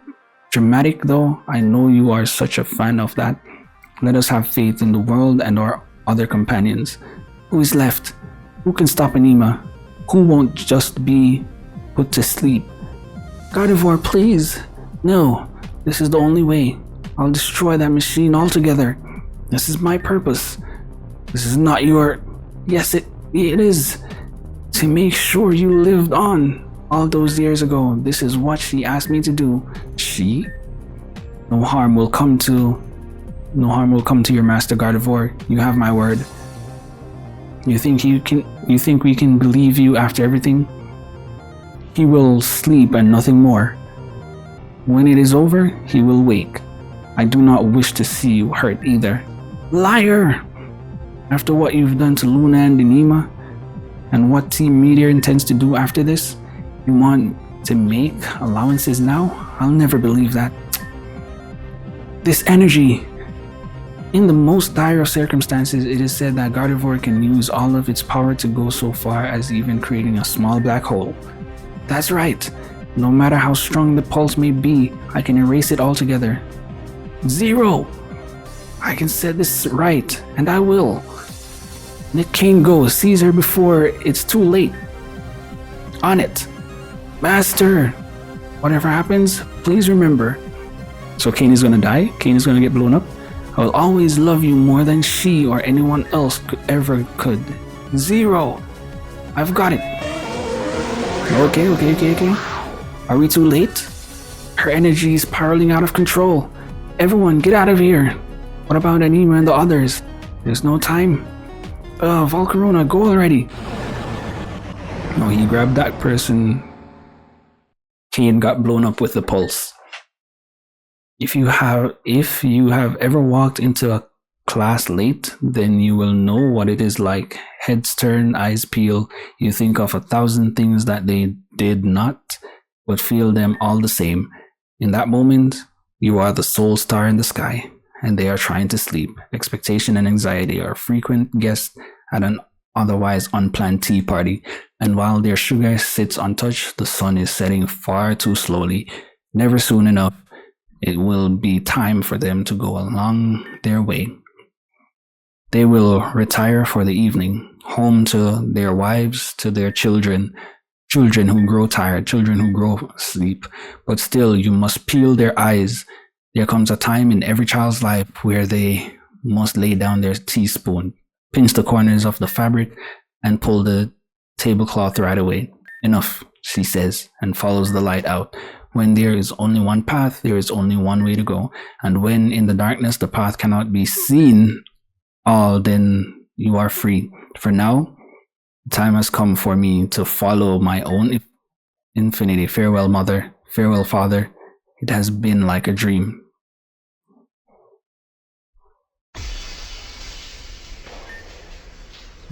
dramatic, though, I know you are such a fan of that. Let us have faith in the world and our other companions. Who is left? Who can stop Anima? Who won't just be put to sleep? Gardevoir, please. No, this is the only way. I'll destroy that machine altogether. This is my purpose. This is not your... Yes, it It is to make sure you lived on all those years ago. This is what she asked me to do. She? No harm will come to your Master Gardevoir. You have my word. You think we can believe you after everything? He will sleep and nothing more. When it is over, he will wake. I do not wish to see you hurt either. Liar! After what you've done to Luna and Anima, and what Team Meteor intends to do after this, you want to make allowances now? I'll never believe that. This energy. In the most dire of circumstances, it is said that Gardevoir can use all of its power to go so far as even creating a small black hole. That's right. No matter how strong the pulse may be, I can erase it altogether. Zero! I can set this right, and I will. Nick Kane goes, seize her before it's too late. On it. Master! Whatever happens, please remember. So Kane is gonna die? Kane is gonna get blown up? I will always love you more than she or anyone else ever could. Zero! I've got it. Okay. Are we too late? Her energy is spiraling out of control. Everyone, get out of here. What about Anima and the others? There's no time. Volcarona, go already. No, he grabbed that person. Kane got blown up with the pulse. If you have ever walked into a class late, then you will know what it is like. Heads turn, eyes peel. You think of 1,000 things that they did not, but feel them all the same. In that moment, you are the sole star in the sky, and they are trying to sleep. Expectation and anxiety are frequent guests at an otherwise unplanned tea party, and while their sugar sits untouched, the sun is setting far too slowly. Never soon enough. It will be time for them to go along their way. They will retire for the evening, home to their wives, to their children who grow tired, children who grow asleep. But still, you must peel their eyes. There comes a time in every child's life where they must lay down their teaspoon, pinch the corners of the fabric, and pull the tablecloth right away. Enough, she says, and follows the light out. When there is only one path, there is only one way to go. And when in the darkness the path cannot be seen all, then you are free. For now, the time has come for me to follow my own infinity. Farewell, mother. Farewell, father. It has been like a dream.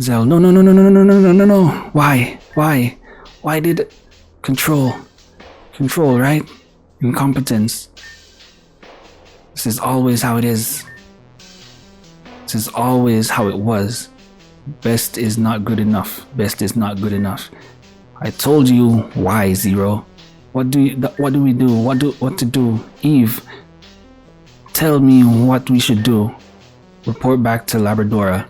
Zell, no. Why did control, right? Incompetence. This is always how it is. This is always how it was. Best is not good enough. Best is not good enough. I told you why, Zero. What do we do? What to do? Eve, tell me what we should do. Report back to Labradora.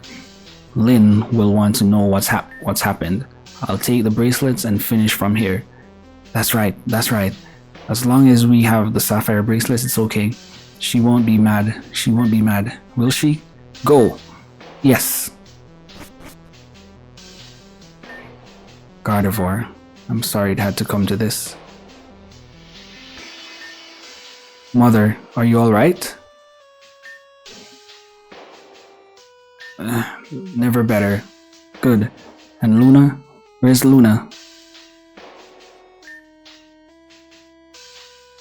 Lynn will want to know what's happened. I'll take the bracelets and finish from here. That's right. As long as we have the sapphire bracelets, it's okay. She won't be mad. Will she? Go. Yes. Gardevoir, I'm sorry it had to come to this. Mother, are you alright? Never better. Good. And Luna? Where's Luna?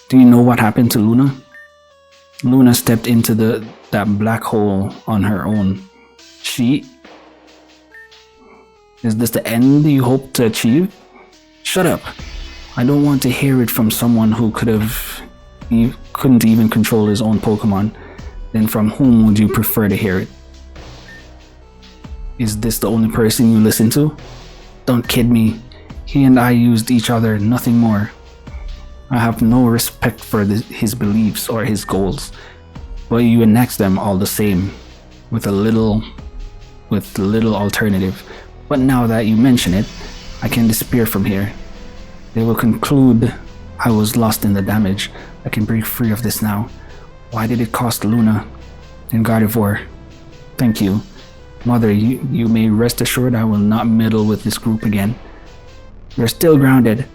Do you know what happened to Luna? Luna stepped into that black hole on her own. Is this the end you hope to achieve? Shut up. I don't want to hear it from someone who couldn't even control his own Pokemon. Then from whom would you prefer to hear it? Is this the only person you listen to? Don't kid me. He and I used each other, nothing more. I have no respect for his beliefs or his goals, but you annex them all the same, with little alternative. But now that you mention it, I can disappear from here. They will conclude I was lost in the damage. I can break free of this now. Why did it cost Luna and Gardevoir? Thank you. Mother, you may rest assured I will not meddle with this group again. You're still grounded.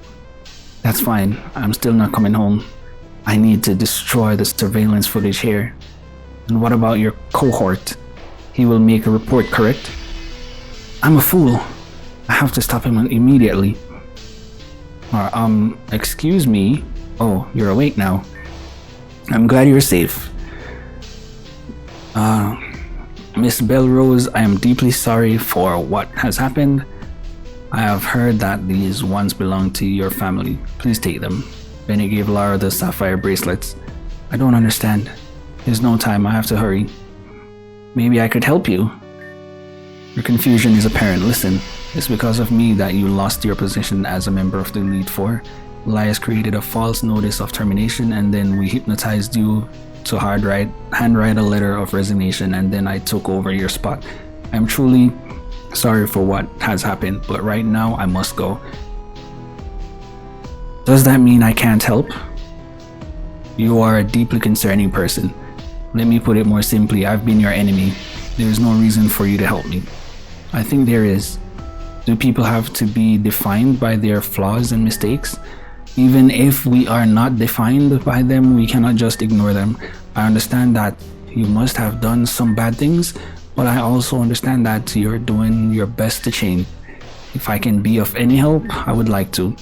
That's fine. I'm still not coming home. I need to destroy the surveillance footage here. And what about your cohort? He will make a report, correct? I'm a fool. I have to stop him immediately. Excuse me? Oh, you're awake now. I'm glad you're safe. Miss Belrose, I am deeply sorry for what has happened. I have heard that these once belonged to your family. Please take them. Benny gave Lara the sapphire bracelets. I don't understand. There's no time, I have to hurry. Maybe I could help you. Your confusion is apparent. Listen, it's because of me that you lost your position as a member of the Elite Four. Elias created a false notice of termination, and then we hypnotized you to handwrite a letter of resignation, and then I took over your spot. I'm truly sorry for what has happened, but right now I must go. Does that mean I can't help? You are a deeply concerning person. Let me put it more simply, I've been your enemy. There is no reason for you to help me. I think there is. Do people have to be defined by their flaws and mistakes? Even if we are not defined by them, we cannot just ignore them. I understand that you must have done some bad things, but I also understand that you're doing your best to change. If I can be of any help, I would like to.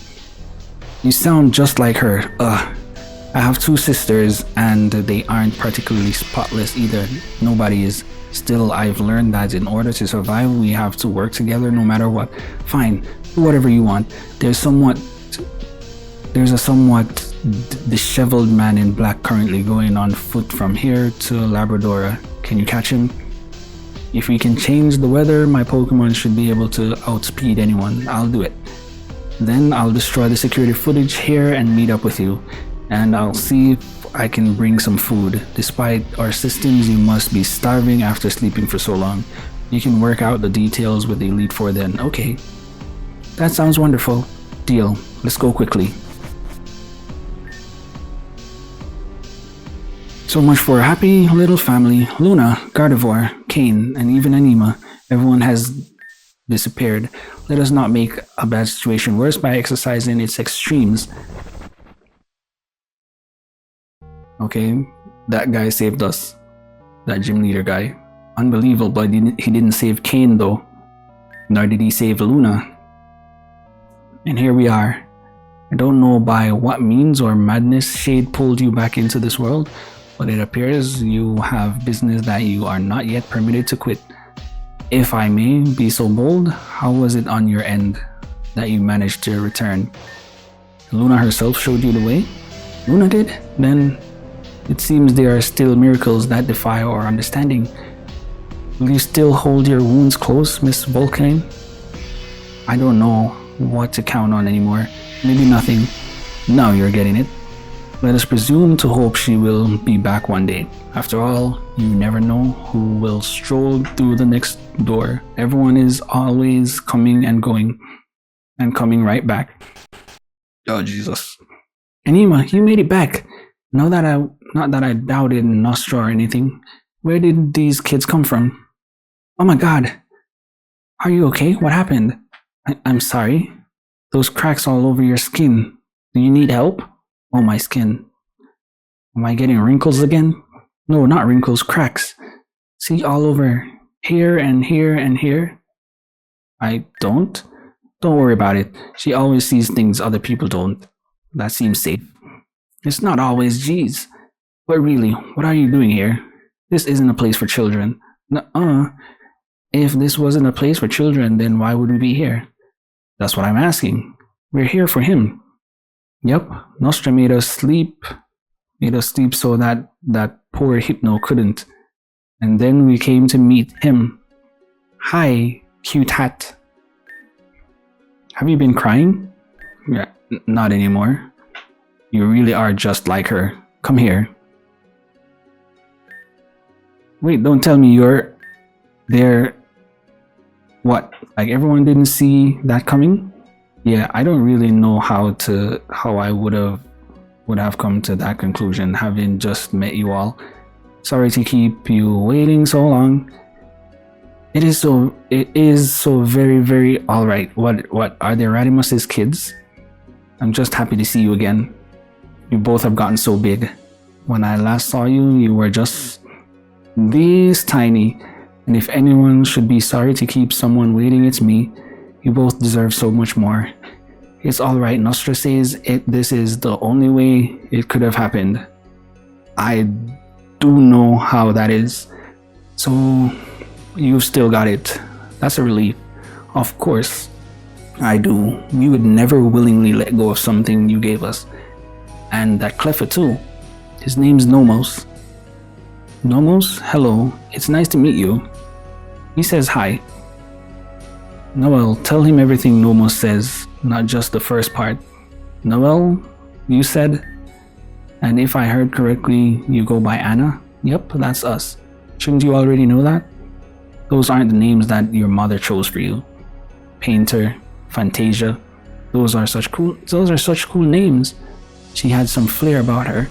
You sound just like her. I have two sisters and they aren't particularly spotless either. Nobody is. Still, I've learned that in order to survive, we have to work together no matter what. Fine, do whatever you want. There's a somewhat disheveled man in black currently going on foot from here to Labradora. Can you catch him? If we can change the weather, my Pokemon should be able to outspeed anyone. I'll do it. Then I'll destroy the security footage here and meet up with you. And I'll see if I can bring some food. Despite our systems, you must be starving after sleeping for so long. You can work out the details with the Elite Four then. Okay. That sounds wonderful. Deal. Let's go quickly. So much for a happy little family. Luna, Gardevoir, Kane, and even Anima. Everyone has disappeared. Let us not make a bad situation worse by exercising its extremes. Okay, that guy saved us. That gym leader guy. Unbelievable, but he didn't save Kane though. Nor did he save Luna. And here we are. I don't know by what means or madness Shade pulled you back into this world, but it appears you have business that you are not yet permitted to quit. If I may be so bold, how was it on your end that you managed to return? Luna herself showed you the way? Luna did? Then it seems there are still miracles that defy our understanding. Will you still hold your wounds close, Miss Vulcan? I don't know what to count on anymore. Maybe nothing. Now you're getting it. Let us presume to hope she will be back one day. After all, you never know who will stroll through the next door. Everyone is always coming and going, and coming right back. Oh, Jesus. Anima, you made it back. Not that I doubted Nostra or anything. Where did these kids come from? Oh my god. Are you okay? What happened? I'm sorry. Those cracks all over your skin. Do you need help? Oh, my skin. Am I getting wrinkles again? No, not wrinkles, cracks. See, all over here and here and here. I don't? Don't worry about it. She always sees things other people don't. That seems safe. It's not always, geez. But really, what are you doing here? This isn't a place for children. Nuh-uh. If this wasn't a place for children, then why would we be here? That's what I'm asking. We're here for him. Yep, Nostra made us sleep so that poor Hypno couldn't. And then we came to meet him. Hi, cute hat. Have you been crying? Yeah, not anymore. You really are just like her. Come here. Wait, don't tell me you're there. What? Like everyone didn't see that coming? Yeah, I don't really know how I would have come to that conclusion having just met you all. Sorry to keep you waiting so long. It is so very, very alright. What are they Radimus's kids? I'm just happy to see you again. You both have gotten so big. When I last saw you, you were just this tiny. And if anyone should be sorry to keep someone waiting, it's me. You both deserve so much more. It's alright, Nostra says this is the only way it could have happened. I do know how that is. So, you've still got it. That's a relief. Of course, I do. We would never willingly let go of something you gave us. And that Cleffa too. His name's Nomos. Nomos, hello. It's nice to meet you. He says hi. Noel, tell him everything Nomos says, not just the first part. Noel, you said? And if I heard correctly, you go by Anna? Yep, that's us. Shouldn't you already know that? Those aren't the names that your mother chose for you. Painter, Fantasia, those are such cool names. She had some flair about her.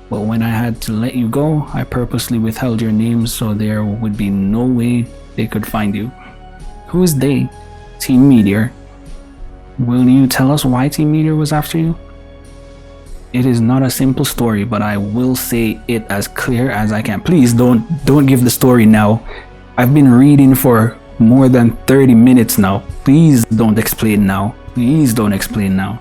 But when I had to let you go, I purposely withheld your name so there would be no way they could find you. Who is they? Team Meteor. Will you tell us why Team Meteor was after you? It is not a simple story, but I will say it as clear as I can. Please don't give the story now. I've been reading for more than 30 minutes now. Please don't explain now. Please don't explain now.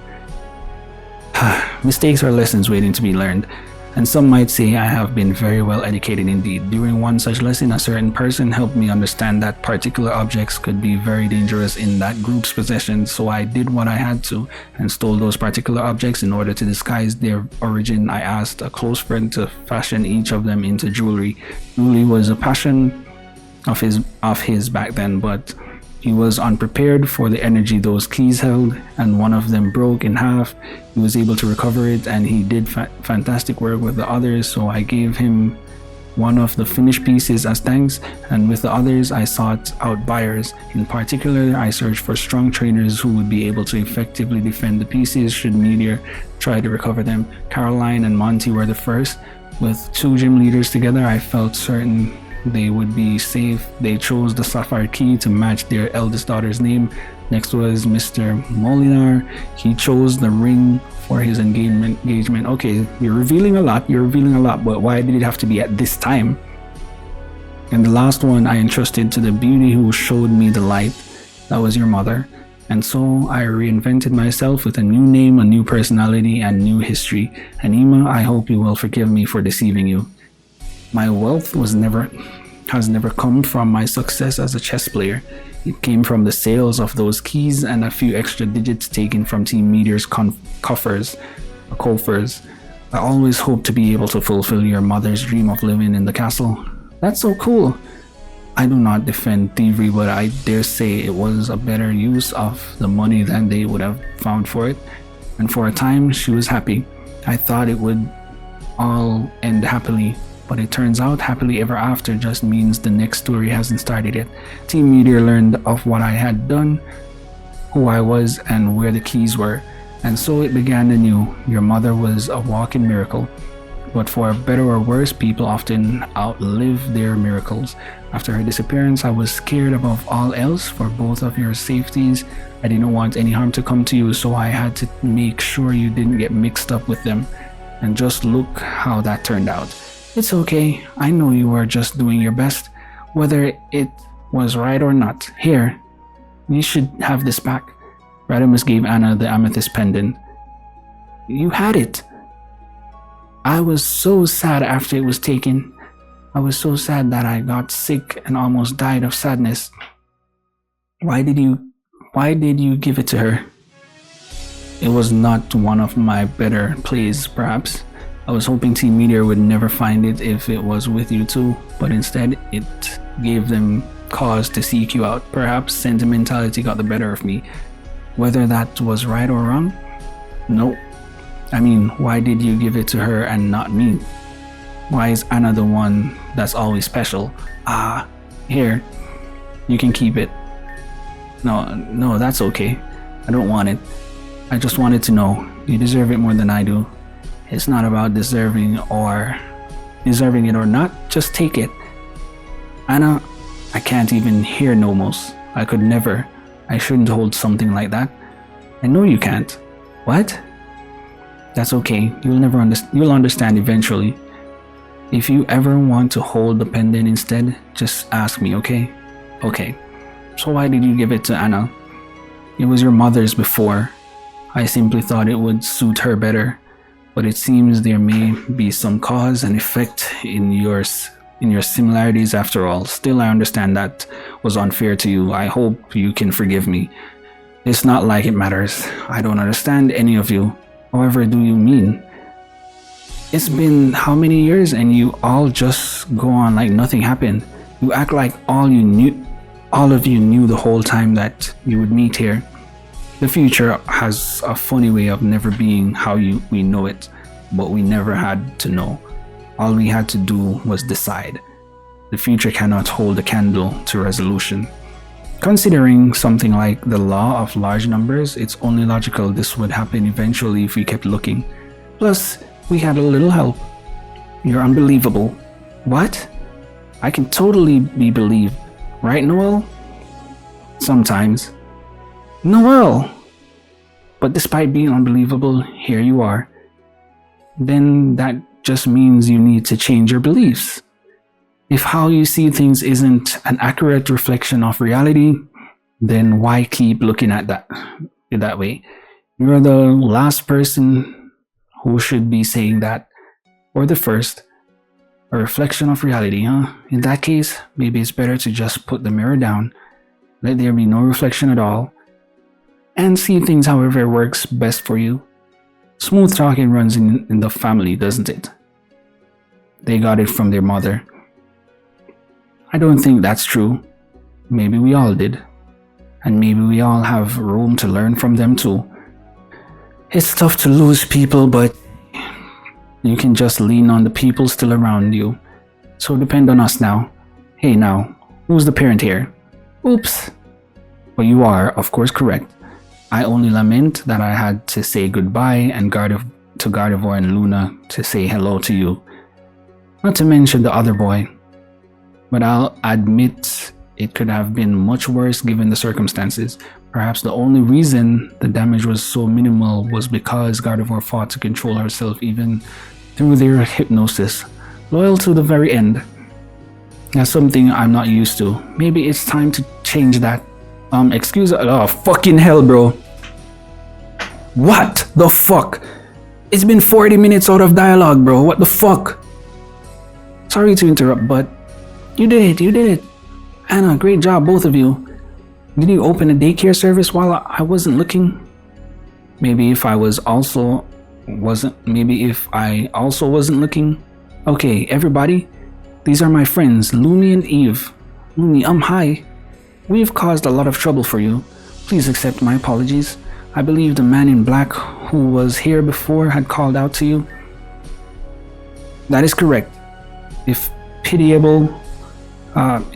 Mistakes are lessons waiting to be learned. And some might say I have been very well educated indeed. During one such lesson, a certain person helped me understand that particular objects could be very dangerous in that group's possession, so I did what I had to and stole those particular objects in order to disguise their origin. I asked a close friend to fashion each of them into jewelry. Jewelry was a passion of his back then, but he was unprepared for the energy those keys held, and one of them broke in half. He was able to recover it, and he did fantastic work with the others, so I gave him one of the finished pieces as thanks, and with the others I sought out buyers. In particular, I searched for strong trainers who would be able to effectively defend the pieces should Meteor try to recover them. Caroline and Monty were the first. With two gym leaders together, I felt certain they would be safe. They chose the sapphire key to match their eldest daughter's name. Next was Mr. Molinar. He chose the ring for his engagement. Okay, you're revealing a lot, but why did it have to be at this time? And the last one I entrusted to the beauty who showed me the light. That was your mother. And so I reinvented myself with a new name, a new personality, and new history. Anima, I hope you will forgive me for deceiving you. My wealth has never come from my success as a chess player. It came from the sales of those keys and a few extra digits taken from Team Meteor's coffers. I always hoped to be able to fulfill your mother's dream of living in the castle. That's so cool. I do not defend thievery, but I dare say it was a better use of the money than they would have found for it. And for a time, she was happy. I thought it would all end happily. But it turns out happily ever after just means the next story hasn't started yet. Team Meteor learned of what I had done, who I was, and where the keys were. And so it began anew. Your mother was a walking miracle. But for better or worse, people often outlive their miracles. After her disappearance, I was scared above all else for both of your safeties. I didn't want any harm to come to you, so I had to make sure you didn't get mixed up with them. And just look how that turned out. It's okay, I know you were just doing your best, whether it was right or not. Here, you should have this back. Radimus gave Anna the amethyst pendant. You had it. I was so sad after it was taken. I was so sad that I got sick and almost died of sadness. Why did you give it to her? It was not one of my better plays, perhaps. I was hoping Team Meteor would never find it if it was with you too, but instead it gave them cause to seek you out. Perhaps sentimentality got the better of me. Whether that was right or wrong? No. I mean, why did you give it to her and not me? Why is Anna the one that's always special? Here, you can keep it. No, that's okay. I don't want it. I just wanted to know, you deserve it more than I do. It's not about deserving it or not, just take it. Anna, I can't even hear nomos. I could never. I shouldn't hold something like that. I know you can't. What? That's okay. You'll understand eventually. If you ever want to hold the pendant instead, just ask me, okay? Okay. So why did you give it to Anna? It was your mother's before. I simply thought it would suit her better. But it seems there may be some cause and effect in your similarities after all. Still, I understand that was unfair to you. I hope you can forgive me. It's not like it matters. I don't understand any of you. However do you mean? It's been how many years and you all just go on like nothing happened. You act like all of you knew the whole time that you would meet here. The future has a funny way of never being how we know it, but we never had to know. All we had to do was decide. The future cannot hold a candle to resolution. Considering something like the law of large numbers, it's only logical this would happen eventually if we kept looking. Plus, we had a little help. You're unbelievable. What? I can totally be believed. Right, Noel? Sometimes. Noel! But despite being unbelievable, here you are. Then that just means you need to change your beliefs. If how you see things isn't an accurate reflection of reality, then why keep looking at that way? You're the last person who should be saying that, or the first. A reflection of reality, huh? In that case, maybe it's better to just put the mirror down, let there be no reflection at all, and see things however works best for you. Smooth talking runs in the family, doesn't it? They got it from their mother. I don't think that's true. Maybe we all did. And maybe we all have room to learn from them too. It's tough to lose people, but you can just lean on the people still around you. So depend on us now. Hey now, who's the parent here? Oops. But you are, of course, correct. I only lament that I had to say goodbye and to Gardevoir and Luna to say hello to you. Not to mention the other boy. But I'll admit it could have been much worse given the circumstances. Perhaps the only reason the damage was so minimal was because Gardevoir fought to control herself even through their hypnosis. Loyal to the very end. That's something I'm not used to. Maybe it's time to change that. Excuse me. Oh, fucking hell, bro. What the fuck? It's been 40 minutes out of dialogue, bro. What the fuck? Sorry to interrupt, but you did it. Anna, great job, both of you. Did you open a daycare service while I wasn't looking? Maybe if I also wasn't looking. Okay, everybody. These are my friends, Lumi and Eve. Lumi, hi. We've caused a lot of trouble for you. Please accept my apologies. I believe the man in black who was here before had called out to you. That is correct. If pitiable,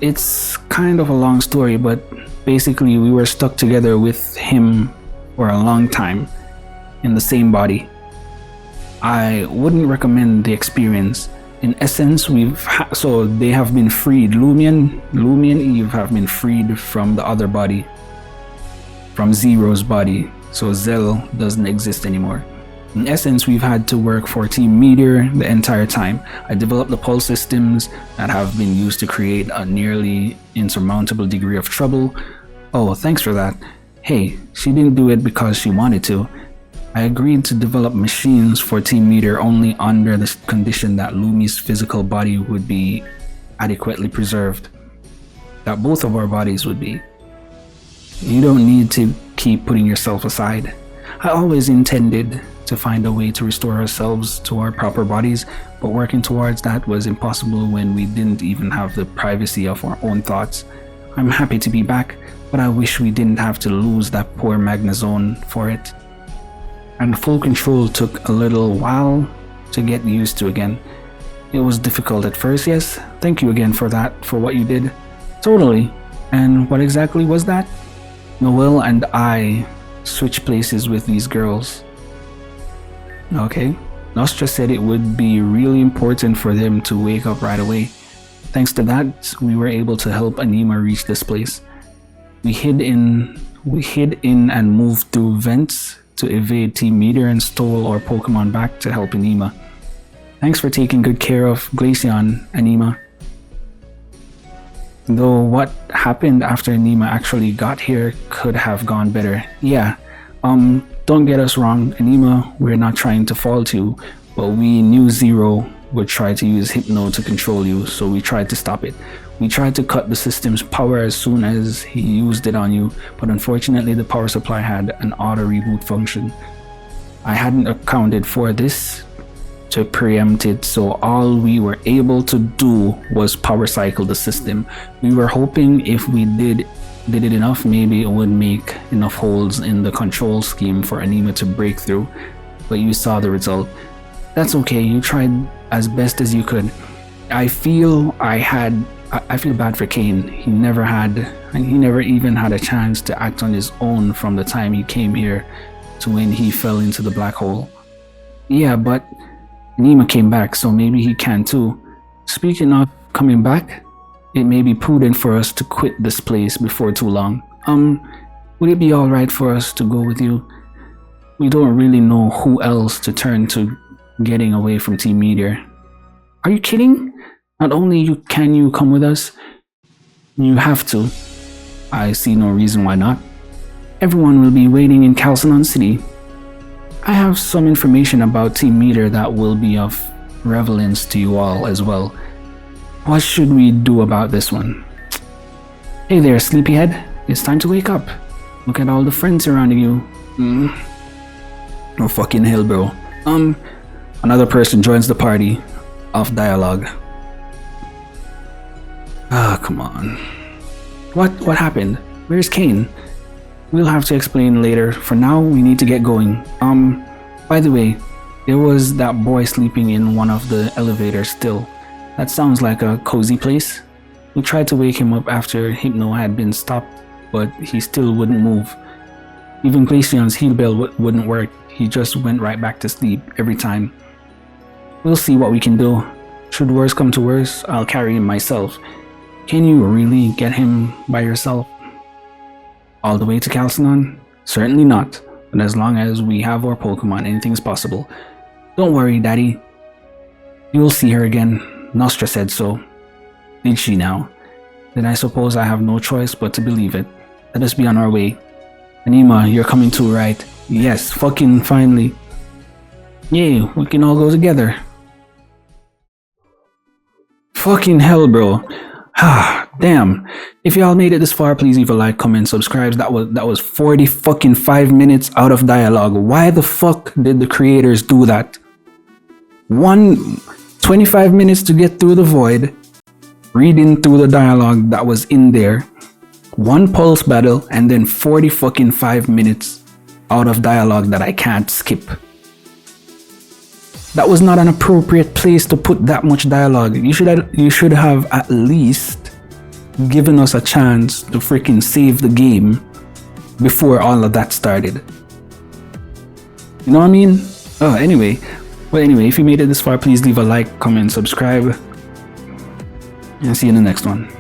it's kind of a long story, but basically we were stuck together with him for a long time in the same body. I wouldn't recommend the experience. In essence, so they have been freed. Lumi and Eve have been freed from the other body, from Zero's body. So Zell doesn't exist anymore. In essence, we've had to work for Team Meteor the entire time. I developed the pulse systems that have been used to create a nearly insurmountable degree of trouble. Oh, thanks for that. Hey, she didn't do it because she wanted to. I agreed to develop machines for Team Meteor only under the condition that Lumi's physical body would be adequately preserved. That both of our bodies would be. You don't need to keep putting yourself aside. I always intended to find a way to restore ourselves to our proper bodies, but working towards that was impossible when we didn't even have the privacy of our own thoughts. I'm happy to be back, but I wish we didn't have to lose that poor Magnezone for it. And full control took a little while to get used to again. It was difficult at first, yes. Thank you again for that, for what you did. Totally. And what exactly was that? Noel and I switched places with these girls. Okay. Nostra said it would be really important for them to wake up right away. Thanks to that, we were able to help Anima reach this place. We hid in and moved through vents to evade Team Meteor and stole our Pokemon back to help Anima. Thanks for taking good care of Glaceon, Anima. Though what happened after Anima actually got here could have gone better. Yeah, don't get us wrong, Anima, we're not trying to fault you, but we knew Zero would try to use Hypno to control you, so we tried to stop it. We tried to cut the system's power as soon as he used it on you, but unfortunately the power supply had an auto reboot function. I hadn't accounted for this to preempt it, so all we were able to do was power cycle the system. We were hoping if we did it enough, maybe it would make enough holes in the control scheme for Anima to break through, but you saw the result. That's okay, you tried as best as you could. I feel bad for Kane. He never even had a chance to act on his own from the time he came here to when he fell into the black hole. Yeah, but Anima came back, so maybe he can too. Speaking of coming back, it may be prudent for us to quit this place before too long. Would it be alright for us to go with you? We don't really know who else to turn to getting away from Team Meteor. Are you kidding? Not only can you come with us, you have to. I see no reason why not. Everyone will be waiting in Calcenon City. I have some information about Team Meteor that will be of relevance to you all as well. What should we do about this one? Hey there, sleepyhead. It's time to wake up. Look at all the friends surrounding you. Oh fucking hell, bro. Another person joins the party. Off dialogue. Ah, come on. What happened? Where's Kane? We'll have to explain later. For now, we need to get going. By the way, there was that boy sleeping in one of the elevators still. That sounds like a cozy place. We tried to wake him up after Hypno had been stopped, but he still wouldn't move. Even Glaceon's heal bell wouldn't work. He just went right back to sleep every time. We'll see what we can do. Should worse come to worse, I'll carry him myself. Can you really get him by yourself? All the way to Calcenon? Certainly not, but as long as we have our Pokemon, anything's possible. Don't worry, Daddy. You'll see her again. Nostra said so. Did she now? Then I suppose I have no choice but to believe it. Let us be on our way. Anima, you're coming too, right? Yes, fucking finally. Yay, we can all go together. Fucking hell, bro. Ah, damn. If y'all made it this far, please leave a like, comment, subscribe. That was 40 fucking 5 minutes out of dialogue. Why the fuck did the creators do that? 25 minutes to get through the void, reading through the dialogue that was in there, one pulse battle, and then 40 fucking 5 minutes out of dialogue that I can't skip. That was not an appropriate place to put that much dialogue. You should have at least given us a chance to freaking save the game before all of that started. You know what I mean? Oh, anyway. Well, anyway, if you made it this far, please leave a like, comment, subscribe, and see you in the next one.